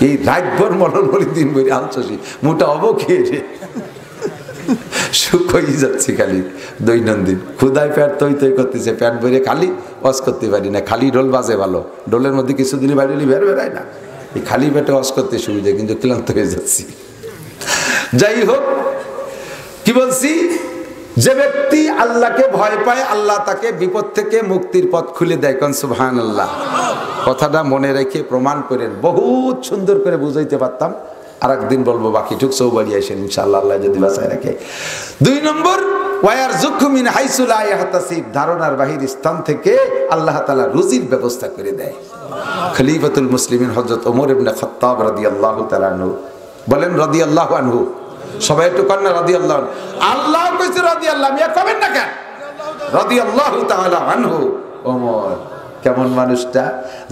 এই রাতভর মলন বলে দিন বলে আলচসি, মোটা হবো খেয়ে রে? শুকোই যাচ্ছি খালি দৈনন্দিন, ক্ষুদায় পেট তৈ তৈ করতেছে, পেট ভরে খালি ওয়াজ করতে পারি না। খালি ঢোল বাজে ভালো, ঢোলের মধ্যে কিছুদিন বাইরে বেরায় না, এই খালি পেটে ওয়াজ করতে সুবিধা, কিন্তু ক্লান্ত হয়ে যাচ্ছি। যাই হোক, কি বলছি, যে ব্যক্তি আল্লাহকে ভয় পায় আল্লাহ তাকে বিপদ থেকে মুক্তির পথ খুলে দেয়। কোন সুবহানাল্লাহ। কথাটা মনে রেখে প্রমাণ করেন, বহুত সুন্দর করে বুঝাইতে পারতাম, আর একদিন বলবো, বাকি ঠুক চৌবাড়ি আসেন ইনশাআল্লাহ, আল্লাহ যদি বাঁচায় রাখে। 2 নম্বর, ওয়ায়ারযুকহু মিন হাইসু লা ইয়াহতাসিব, ধারণার বাহির স্থান থেকে আল্লাহ তাআলা রুজির ব্যবস্থা করে দেয়। খলিফাতুল মুসলিমিন হযরত ওমর ইবনে খাত্তাব রাদিয়াল্লাহু তাআলা আনহু বলেন, রাদিয়াল্লাহু আনহু, সবাই একটু কন্যা রাদিয়াল্লাহু আনহু, আল্লাহ কইছে রাদিয়াল্লাহু, মিয়া কবেন না কেন? রাদিয়াল্লাহু তাআলা আনহু। ওমর কেমন মানুষটা,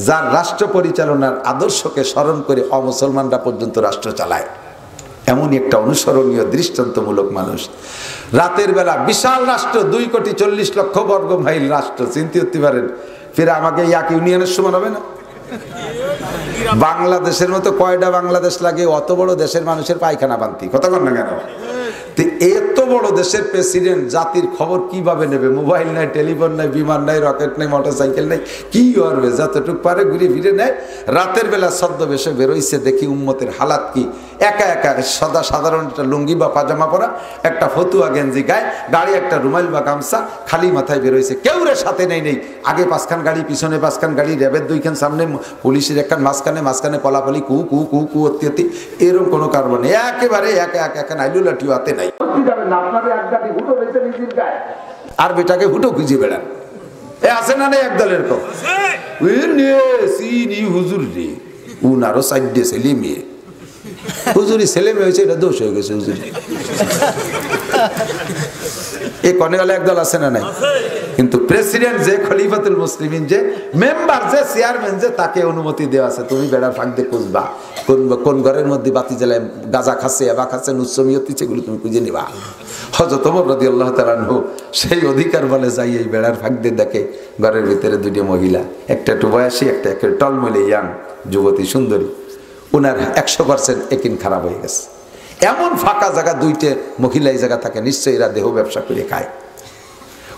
যার রাষ্ট্র পরিচালনার আদর্শকে স্মরণ করে অমুসলমানরা পর্যন্ত রাষ্ট্র চালায়, এমনই একটা অনুসরণীয় দৃষ্টান্তমূলক মানুষ। রাতের বেলা বিশাল রাষ্ট্র, 2,40,00,000 বর্গ মাইল রাষ্ট্র, চিন্তা করতে পারেন। ফিরে আমাকে এক ইউনিয়নের সমান হবে না? বাংলাদেশের মতো কয়টা বাংলাদেশ লাগে? অত বড় দেশের মানুষের পায়খানা বান্তি, কথা কন না কেন? এত বড় দেশের প্রেসিডেন্ট জাতির খবর কিভাবে নেবে? মোবাইল নাই, টেলিফোন নাই, বিমান নাই, রকেট নাই, মোটরসাইকেল নাই, কি করবে? যতটুক পারে ঘুরে ফিরে নেয়। রাতের বেলা ছদ্মবেশে বেরোইছে, দেখি উম্মতের হালাত কি। একা একা সাধারণ একটা লুঙ্গি বা পাজামা পরা, একটা ফতুয়া গেঞ্জি গায়ে, গাড়ি একটা রুমাইল বা গামছা, খালি মাথায় বেরোইছে, কেউ রে সাথে নেই। আগে 5খান গাড়ি, পিছনে 5খান গাড়ি, র্যাবের 2খান, সামনে পুলিশের 1খান, মাঝখানে পলাপলি কু কু কু কু অতি, এরকম কোনো কারণ নেই। একেবারে একা একা আইলু লাঠিও হাতে নাই। আর বেটাকে হুটো খুঁজে বেড়ান, এ আছে না এক দলের কম হুজুর রে, উনারও সাইডে ছেলে মেয়ে, হুজুরি ছেলে মেয়ে হয়েছে, এটা দোষ হয়ে গেছে হুজুরি। এই কনেগালে একদল আছে না নাই? কিন্তু প্রেসিডেন্ট যে, খলিফাতুল মুসলিমিন যে, মেম্বার যে, চেয়ারম্যান যে, তাকে অনুমতি দেওয়া আছে, তুমি বেড়ার ফাঁক দিয়ে খুঁজবা, কোন ঘরের মধ্যে বাতি জ্বালায় গাঁজা খাচ্ছে, এবা খাচ্ছে, নুচ্ছমিয়তি, সেগুলো তুমি খুঁজে নিবা। হযরত ওমর রাদিয়াল্লাহু তাআলা আনহু সেই অধিকার বলে যাই এই বেড়ার ফাঁক দিয়ে দেখে ঘরের ভিতরে 2টি মহিলা, একটা একটু বয়সী, একটা টলমলে ইয়াং যুবতী সুন্দরী। ওনার 100% একিন খারাপ হয়ে গেছে। এমন ফাঁকা জায়গা, 2টে মহিলা এই জায়গা থাকে, নিশ্চয়ই এরা দেহ ব্যবসা করে খায়।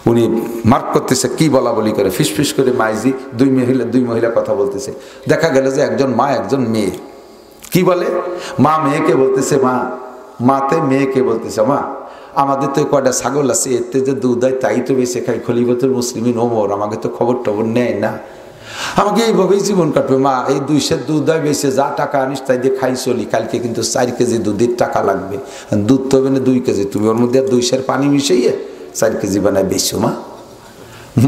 উনি মার্ক করতেছে, কি বলা বলি করে, ফিসফিস করে মাইজি, 2 মহিলা কথা বলতেছে। দেখা গেল যে একজন মা, একজন মেয়ে। কি বলে? মা মেয়েকে বলতেছে, মাতে মেয়েকে বলতেছে, মা আমাদের তো কয়টা ছাগল আছে, এতে যে দুধ হয় তাই তো বেশি খাই, খলিফাতুল মুসলিমিন ওমর আমাকে তো খবর টবর নেয় না, আমাকে এইভাবেই জীবন কাটবে। মা এই 2 সের দুধ হয় বেশি, যা টাকা আনিস তাই দিয়ে খাই চলি, কালকে কিন্তু 4 কেজি দুধের টাকা লাগবে, দুধ তো হবে না 2 কেজি, তুমি ওর মধ্যে 2 সের পানি মিশিয়ে 4 কেজি বানায় বেশো।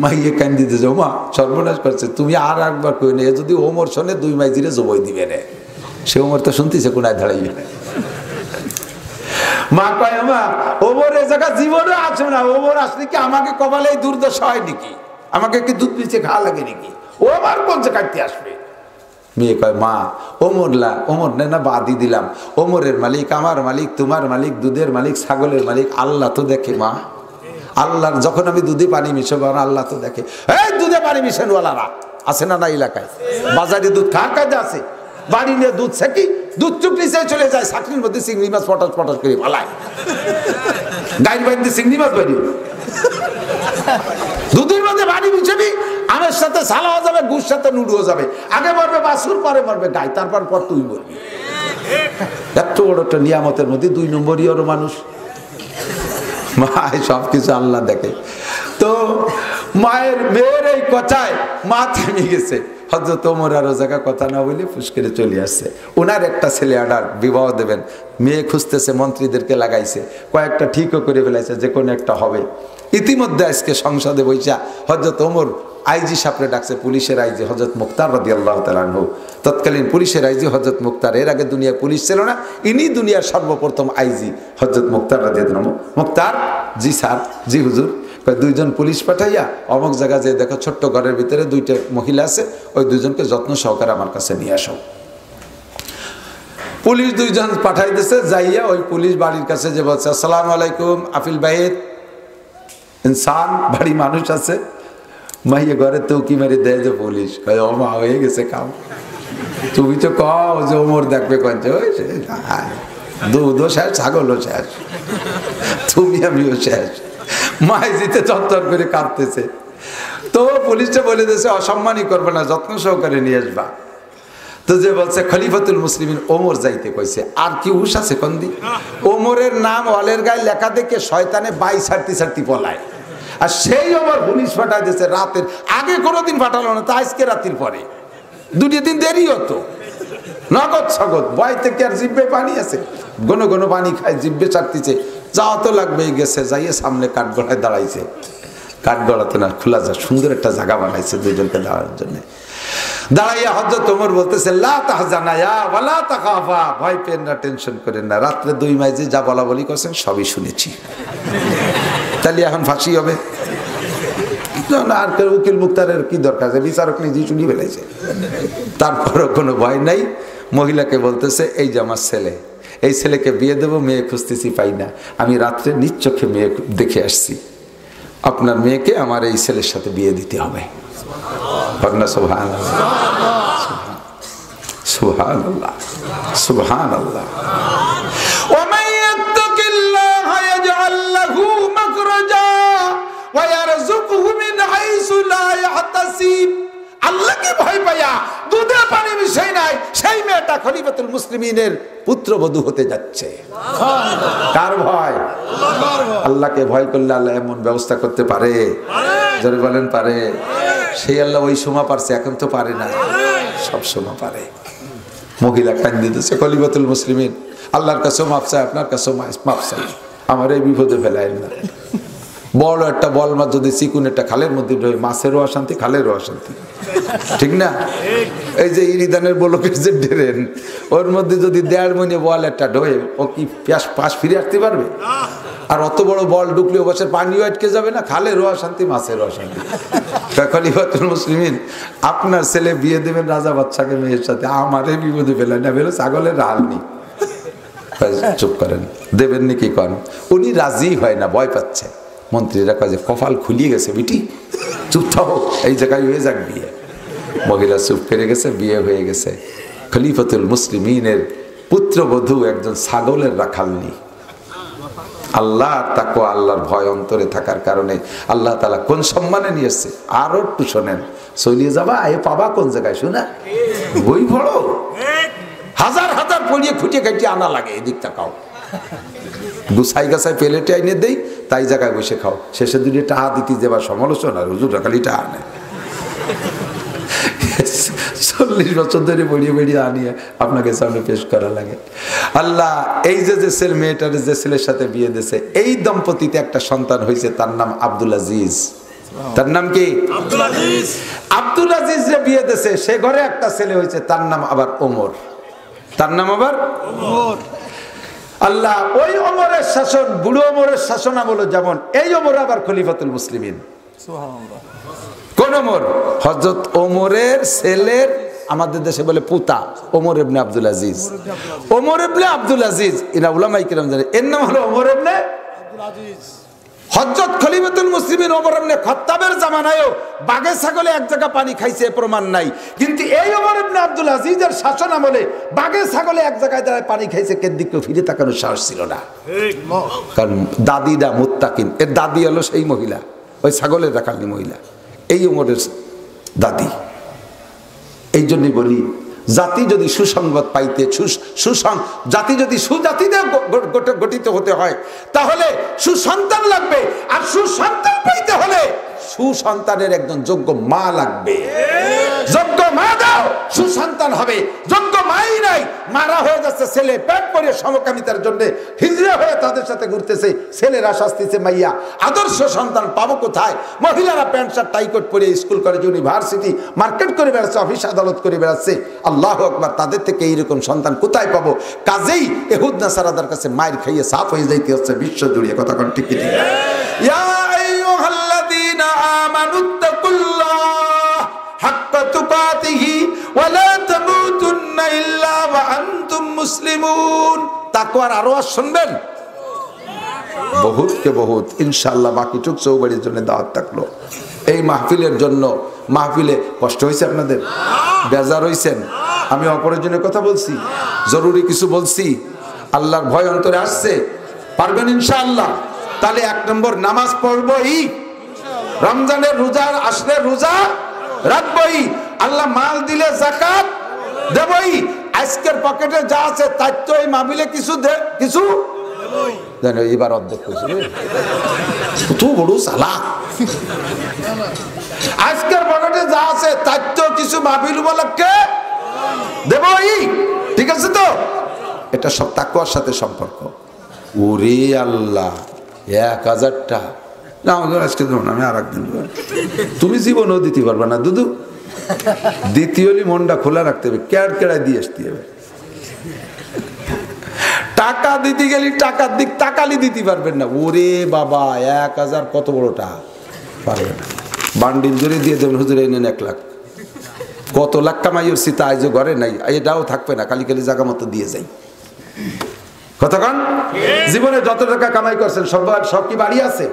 মাইয়ে কান্দিতে যাও, মা সর্বনাশ করছে, তুমি আর একবার কই না, যদি ওমর শোনে 2 মাইজিরে জবই দিবে রে। সে ওমর তো শুনতেছে কোনায় দাঁড়াইবে না। মা কয়, মা ওমর এ জায়গা জীবনে আছে না, ওমর আসলে কি আমাকে কপালে এই দুর্দশা হয় নাকি? আমাকে কি দুধ পিছিয়ে খাওয়া লাগে নাকি? ও আমার কোন কাটতে আসবে? মেয়ে কয়, মা ওমর না বাদি দিলাম, ওমরের মালিক আমার মালিক, তোমার মালিক, দুধের মালিক, ছাগলের মালিক আল্লাহ তো দেখে। মা আল্লাহর যখন আমি দুধে পানি মিশাবো, আল্লাহ তো দেখে। এই দুধে পানি মিশানোয়ালারা আছে না না এলাকায়? বাজারে দুধ কার কাজে আছে? বাড়ি নিয়ে দুধ ছেকি দুধ চুপড়ি চলে যায়, চাকরির মধ্যে চিংড়ি মাছ পটাশ পটাশ করে পালায়, গাড়ি বাড়িতে চিংড়ি মাছ বাড়ি। দুধের মধ্যে বাড়ি মিশাবি, আমের সাথে সালা হয়ে যাবে, গুড় সাথে নুডুও যাবে। আগে মরবে বাছুর, পরে মরবে গাই, তারপর তুই মরবি। এত বড় একটা নিয়ামতের মধ্যে 2 নম্বরই ওর মানুষ। মায়ের সবকিছু আল্লাহ দেখে। তো মায়ের মেয়ের এই কথায় মা থেমে গেছে। হযরত ওমর আর ও জায়গা কথা না বলে ফুসকেরে চলে আসছে। ওনার একটা ছেলে আডার বিবাহ দেবেন, মেয়ে খুঁজতেছে, মন্ত্রীদেরকে লাগাইছে, কয়েকটা ঠিকও করে ফেলাইছে যে কোনো একটা হবে। ইতিমধ্যে আজকে সংসদে বৈশা হযরত ওমর আইজি সাপড়ে ডাকছে, পুলিশের আইজি হযরত মুখতার রাদিয়াল্লাহু তাআলা আনহু, তৎকালীন পুলিশের আইজি হযরত মুখতার। এর আগে দুনিয়ায় পুলিশ ছিল না, ইনি দুনিয়ার সর্বপ্রথম আইজি হযরত মুখতার রাদিয়াল্লাহু আনহু। মুখতার, জি স্যার, জি হুজুর। 2 জন পুলিশ পাঠাইয়া অমুক জায়গা যে দেখো ছোট্ট ঘরের ভিতরে 2টা মহিলা আছে, ওই 2 জনকে যত্ন সহকারে আমার কাছে নিয়ে আসো। পুলিশ 2 জন পাঠাই দিছে, যাইয়া ওই পুলিশ বাড়ির কাছে যে বলছে, আসসালামু আলাইকুম আফিল বাইত, ইনসান বাড়ি মানুষ আছে। মাইয়ে ঘরে তো কি মারি দেয় যে পুলিশ, কয় ও মা হয়ে গেছে কাম, তুমি তো কও যে ওমর দেখবে, কঞ্চে ওই দুধও শেষ, ছাগলও শেষ, তুমি আমিও শেষ। মাই জিতে চত্বর করে কাঁদতেছে। তো পুলিশটা বলে দিয়েছে, অসম্মানই করবে না, যত্ন সহকারে নিয়ে আসবা। তো যে বলছে খলিফাতুল মুসলিমিন ওমর যাইতে কইছে, আর কি হুশ আছে কন্দি? ওমরের নাম ওয়ালের গায়ে লেখা দেখে শয়তানে 22 ছাড়তি পলায়। আর সেই ওমর পুলিশ পাঠাই দিয়েছে রাতের আগে, কোনোদিন পাঠালো না, তা আজকে রাতের পরে। 2 দিন দেরি হতো, নগদ সগদ বয় থেকে। আর জিব্বে পানি আছে, ঘন ঘন পানি খায়, জিব্বে চাটতিছে, যাওয়া তো লাগবেই। গেছে, যাইয়ে সামনে কাঠগড়ায় দাঁড়াইছে। কাঠগড়াতে না, খোলা যা সুন্দর একটা জায়গা বানাইছে 2 জনকে দাঁড়ানোর জন্য। দাঁড়াইয়া হযরত ওমর বলতেছে, লা তাহজানা ইয়া ওয়ালা তাখাফা, ভয় পেন না, টেনশন করেন না। রাত্রে 2 মাইজি যা বলা বলি করছেন সবই শুনেছি, তাহলে এখন ফাঁসি হবে না। আর উকিল মুক্তারের কি দরকার, বিচারক নিজেই শুনিয়ে ফেলাইছে। তারপরও কোনো ভয় নাই। মহিলাকে বলতেছে, এই যে আমার ছেলে, এই ছেলেকে বিয়ে দেবো, মেয়ে খুঁজতেছি পাই না, আমি রাত্রে নিজ চোখে মেয়ে দেখে আসছি, আপনার মেয়েকে আমার এই ছেলের সাথে বিয়ে দিতে হবে। সুবহানাল্লাহ, সুবহানাল্লাহ, সুবহানাল্লাহ। ওয়া মান ইয়াত্তাকিল্লাহা ইয়াজআল লাহু মাখরাজা ওয়া ইয়ারযুকহু মিন হাইসু লা ইয়াহতাসিব। আল্লাহকে ভয় পাইয়া দুধে পানি মিশাই নাই সেই মেয়েটা খলিফাতুল মুসলিমিনের পুত্রবধূ হতে যাচ্ছে। কার ভয়? আল্লাহকে ভয় করলে আল্লাহ এমন ব্যবস্থা করতে পারে, যারা বলেন পারে। সেই আল্লাহ ওই সময় পারছে, এখন তো পারে না, সব সময় পারে। মহিলা কান্দি দিতেছে, খলিফাতুল মুসলিমিন আল্লাহর কাছে মাফ চাই, আপনার কাছে মাফ চাই, আমার এই বিপদে ফেলায় না। বড় একটা বল মাছ যদি চিকুন একটা খালের মধ্যে ঢোকে, মাছেরও অশান্তি, খালেরও অশান্তি, ঠিক না? এই যে ইরিদানের বলকের যে ড্রেন, ওর মধ্যে যদি 1.5 মণে বল একটা ঢোয়ে, ও কি পাশ ফিরে আসতে পারবে? আর অত বড় বল ঢুকলে বছর পানিও আটকে যাবে না, খালেরও অশান্তি, মাছেরও অশান্তি। খলিফাতুল মুসলিমিন আপনার ছেলে বিয়ে দেবেন রাজা বাদশাকে মেয়ের সাথে, আমারে বিপদে ফেলেন না, বেরো ছাগলের হাল নেই। চুপ করেন, দেবেন নাকি কন? উনি রাজি হয় না, ভয় পাচ্ছে। মন্ত্রীরা কয় যে কপাল খুলিয়ে গেছে বিটি, চুপ থাকো, এই জায়গায় হয়ে যাক বিয়ে। মহিলা চুপ করে গেছে, বিয়ে হয়ে গেছে। খলিফাতুল মুসলিমিনের পুত্রবধূ একজন ছাগলের রাখালনি। আল্লাহ তাকওয়া, আল্লাহর ভয় অন্তরে থাকার কারণে আল্লাহ তাআলা কোন সম্মানে নিয়ে এসছে। আরো একটু শোনেন, চলিয়ে যাবা এ পাবা কোন জায়গায় শোনা, বই পড়ো, হাজার হাজার পড়িয়ে খুঁটিয়ে কাটিয়ে আনা লাগে, এদিক তাকাও, গুছাই গাছাই প্লেটে আইনে দেই, তাই জায়গায় বসে খাও। শেষে 2 টাকা দিতে যাবার সমালোচনা, হুজুর খালি টাকা নেয়। 40 বছর ধরে বেরিয়ে বেরিয়ে আনিয়ে আপনাকে সামনে পেশ করা লাগে। আল্লাহ এই যে ছেলে মেয়েটার যে ছেলের সাথে বিয়ে দিয়েছে, এই দম্পতিতে একটা সন্তান হয়েছে, তার নাম আব্দুল আজিজ। তার নাম কি? আব্দুল আজিজ। আব্দুল আজিজ যে বিয়ে দিয়েছে সে ঘরে একটা ছেলে হয়েছে, তার নাম আবার ওমর। তার নাম আবার ওমর। আল্লাহ ওই ওমরের শাসন, বুড়ো ওমরের শাসন আমল যেমন, এই ওমর আবার খলিফাতুল মুসলিমিন। সুবহানাল্লাহ। কোন ওমর? হযরত ওমরের ছেলের, আমাদের দেশে বলে পুতা, ওমর ইবনে আব্দুল আজিজ। ওমর ইবনে আব্দুল আজিজ, ইনা উলামায়ে কিরাম জানে, এর নাম হলো ওমর ইবনে আব্দুল আজিজ। হযরত খলিফাতুল মুসলিমিন ওমর ইবনে খাত্তাবের জামানায়ও বাঘে ছাগলে এক জায়গা পানি খাইছে প্রমাণ নাই, কিন্তু এই ওমর ইবনে আব্দুল আজিজের শাসন আমলে বাঘে ছাগলে এক জায়গায় দাঁড়ায় পানি খাইছে, কেন দিকে ফিরে তাকানোর সাহস ছিল না। কারণ দাদিরা মুত্তাকিন, এর দাদি হলো সেই মহিলা, ওই ছাগলের রাখালি মহিলা, এই ওমরের দাদি। এই জন্যই বলি, জাতি যদি সুসংবাদ পাইতে, জাতি যদি সুজাতিতে গঠিত হতে হয়, তাহলে সুসন্তান লাগবে, আর সুসন্তান পাইতে হলে সুসন্তানের একজন যোগ্য মা লাগবে। যোগ্য মা দাও, সুসন্তান হবে। যোগ্য মাই নাই, মারা হয়ে যাচ্ছে ছেলে, পেট পরে সমকামিতার জন্য হিজড়া হয়ে তাদের সাথে ঘুরতেছে, ছেলেরা শাস্তিছে মাইয়া। আদর্শ সন্তান পাবো কোথায়? মহিলারা প্যান্ট শার্ট টাইকট পরে স্কুল কলেজ ইউনিভার্সিটি মার্কেট করে বেড়াচ্ছে, অফিস আদালত করে বেড়াচ্ছে। আল্লাহু আকবার, তাদের থেকে এইরকম সন্তান কোথায় পাবো? কাজেই ইহুদ নাসারাদের কাছে মায়ের খাইয়ে সাফ হয়ে যাইতে হচ্ছে বিশ্ব জুড়িয়ে। কথা কোন ঠিক ঠিক? ইয়া আইয়ুহাল্লাযীনা আমানুত্তাকুল্লাহ হাক্কা তুকাতিহি ওয়া লা তামুতুন্না ইল্লা ওয়া আনতুম মুসলিমুন। তাকওয়ার আরো শুনবেন, বহুতকে বহুত ইনশাআল্লাহ। বাকিটুক চৌবাড়ির জন্য দাওয়াত থাকলো, এই মাহফিলের জন্য। মাহফিলে কষ্ট হয়েছে আপনাদের? বেজার হয়েছেন? আমি অপরজনের কথা বলছি, জরুরি কিছু বলছি? আল্লাহর ভয় অন্তরে আসছে? পারবেন ইনশাআল্লাহ? তাহলে 1 নম্বর নামাজ পড়বই, রমজানের রোজা আসলে রোজা রাখবই, আল্লাহ মাল দিলে যাকাত দেবই। আজকের পকেটে যা আছে তাই তো এই মাহফিলে কিছু জানো। এবার অর্ধেক কইছে তো বড় চালাক। আজকের পকেটে যা আছে তাই তো কিছু মাহফিল উপলক্ষে দেবই, ঠিক আছে তো? এটা সব তাকওয়ার সাথে সম্পর্ক। ওরে আল্লাহ, 1000টা না আজকে ধরুন, আমি আর একদিন, তুমি জীবনও দিতে পারবে না দুদু। দ্বিতীয় মনটা খোলা রাখতে হবে, কেড়ায় দিয়ে আসতে হবে। টাকা দিতে গেলে টাকার দিক তাকালি দিতে পারবেন না। ওরে বাবা, 1000 কত বড়টা পারবে না। বান্ডিল ধরে দিয়ে দেবেন, হুজুর এই নেন 1 লাখ। কত লাখ কামাই হচ্ছে তা আজও ঘরে নাই, এটাও থাকবে না, খালি খালি জায়গা মতো দিয়ে যাই। কতক্ষণ জীবনে যত টাকা কামাই করছেন সব কি বাড়ি আছে?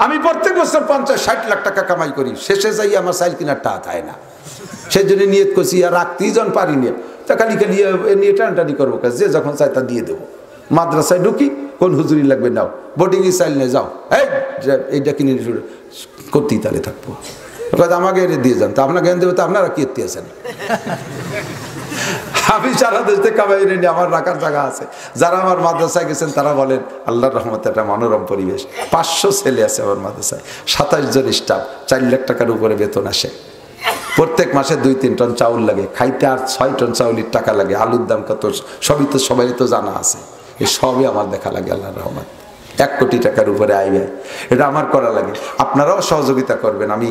আমি প্রত্যেক বছর 50-60 লাখ টাকা কামাই করি, শেষে যাই আমার সাইল কিনার টাকা থাকে না। সেই জন্য নিয়ত করছি আর রাখতেই জন পারি নিয়ে, তা খালি খালি নিয়ে টানটানি করবো, কাজ যে যখন চাই তা দিয়ে দেবো। মাদ্রাসায় ঢুকি, কোন হুজুরি লাগবে নাও, বোর্ডিংয়ে চাইল নিয়ে যাও, এইটা কিনে করতেই তাহলে থাকবো। আমাকে এনে দিয়ে যান, তা আপনাকে এনে দেবো, তো আপনারা কি এতে আছেন? আমি সারা দেশ থেকে কামাই নিয়ে আমার রাখার জায়গা আছে। যারা আমার মাদ্রাসায় গেছেন তারা বলেন আল্লাহর রহমতে একটা মনোরম পরিবেশ। 500 ছেলে আছে আমার মাদ্রাসায়, 27 জন স্টাফ, 4 লাখ টাকার উপরে বেতন আসে। প্রত্যেক মাসে 2-3 টন চাউল লাগে, খাইতে আর 6 টন চাউলের টাকা লাগে। আলুর দাম কত সবই তো সবাই তো জানা আছে, এই সবই আমার দেখা লাগে। আল্লাহর রহমত 1 কোটি টাকার উপরে আয় ব্যয়, এটা আমার করা লাগে। আপনারাও সহযোগিতা করবেন। আমি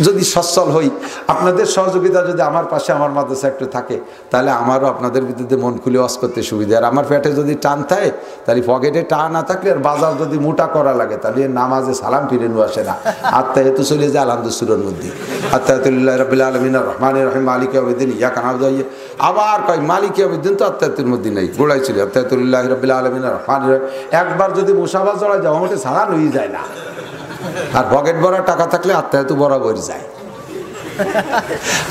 যদি সচ্ছল হই, আপনাদের সহযোগিতা যদি আমার পাশে আমার মাদ্রাসা একটু থাকে, তাহলে আমারও আপনাদের বিরুদ্ধে মন খুলে ওয়াজ করতে সুবিধা। আর আমার পেটে যদি টান থাকে, তাহলে পকেটে টান না থাকলে আর বাজার যদি মোটা করা লাগে, তাহলে নামাজে সালাম ফিরে নিয়ে আসে না। আত্মাহিয়াতু চলে যায় আলহামদুলিল্লাহর মধ্যে, আত্তাহিয়াতুলিল্লাহি রাব্বিল আলামিন আর রহমানির রহিম মালিকি ইয়াউমিদ্দিন ইয়াকা না'বুদু ওয়া ইয়্যাকা, আবার কয় মালিকি ইয়াউমিদ্দিন, তো আত্তাহিয়াতুর মধ্যে নেই, গোড়াই ছিল আত্তাহিয়াতুলিল্লাহি রাব্বিল আলামিন আর রহমানির রহিম। একবার যদি মুসাফা জড়ায় যাওয়া মোটে সারা লই যায় না, আর পকেট ভরা টাকা থাকলে আত্মাহিয়াতু বরাবর যায়।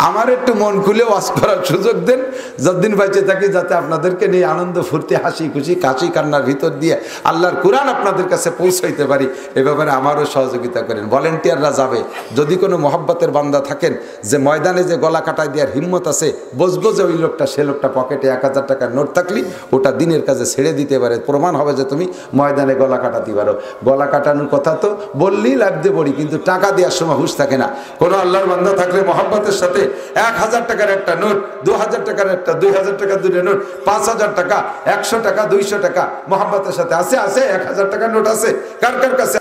আমার একটু মন খুলে ওয়াজ করার সুযোগ দেন, যতদিন বেঁচে থাকি, যাতে আপনাদেরকে নিয়ে আনন্দ ফুর্তি হাসি খুশি কাশি কান্নার ভিতর দিয়ে আল্লাহর কুরআন আপনাদের কাছে পৌঁছাইতে পারি। এ ব্যাপারে আমারও সহযোগিতা করেন। ভলেন্টিয়াররা যাবে, যদি কোনো মহব্বতের বান্দা থাকেন যে ময়দানে যে গলা কাটায় দেওয়ার হিম্মত আছে, বুঝবো যে ওই লোকটা, সে লোকটা পকেটে 1000 টাকার নোট থাকলে ওটা দিনের কাজে ছেড়ে দিতে পারে, প্রমাণ হবে যে তুমি ময়দানে গলা কাটাতে পারো। গলা কাটানোর কথা তো বললেই লাগতে পড়ি, কিন্তু টাকা দেওয়ার সময় হুঁশ থাকে না। কোনো আল্লাহর বান্দা থাকলে মহব্বতের সাথে 1000 টাকার একটা নোট, 2000 টাকার একটা, 2000 টাকার 2টা নোট, 5000 টাকা, 100 টাকা, 200 টাকা মহব্বতের সাথে আছে 1000 টাকার নোট আছে কার কার কাছে?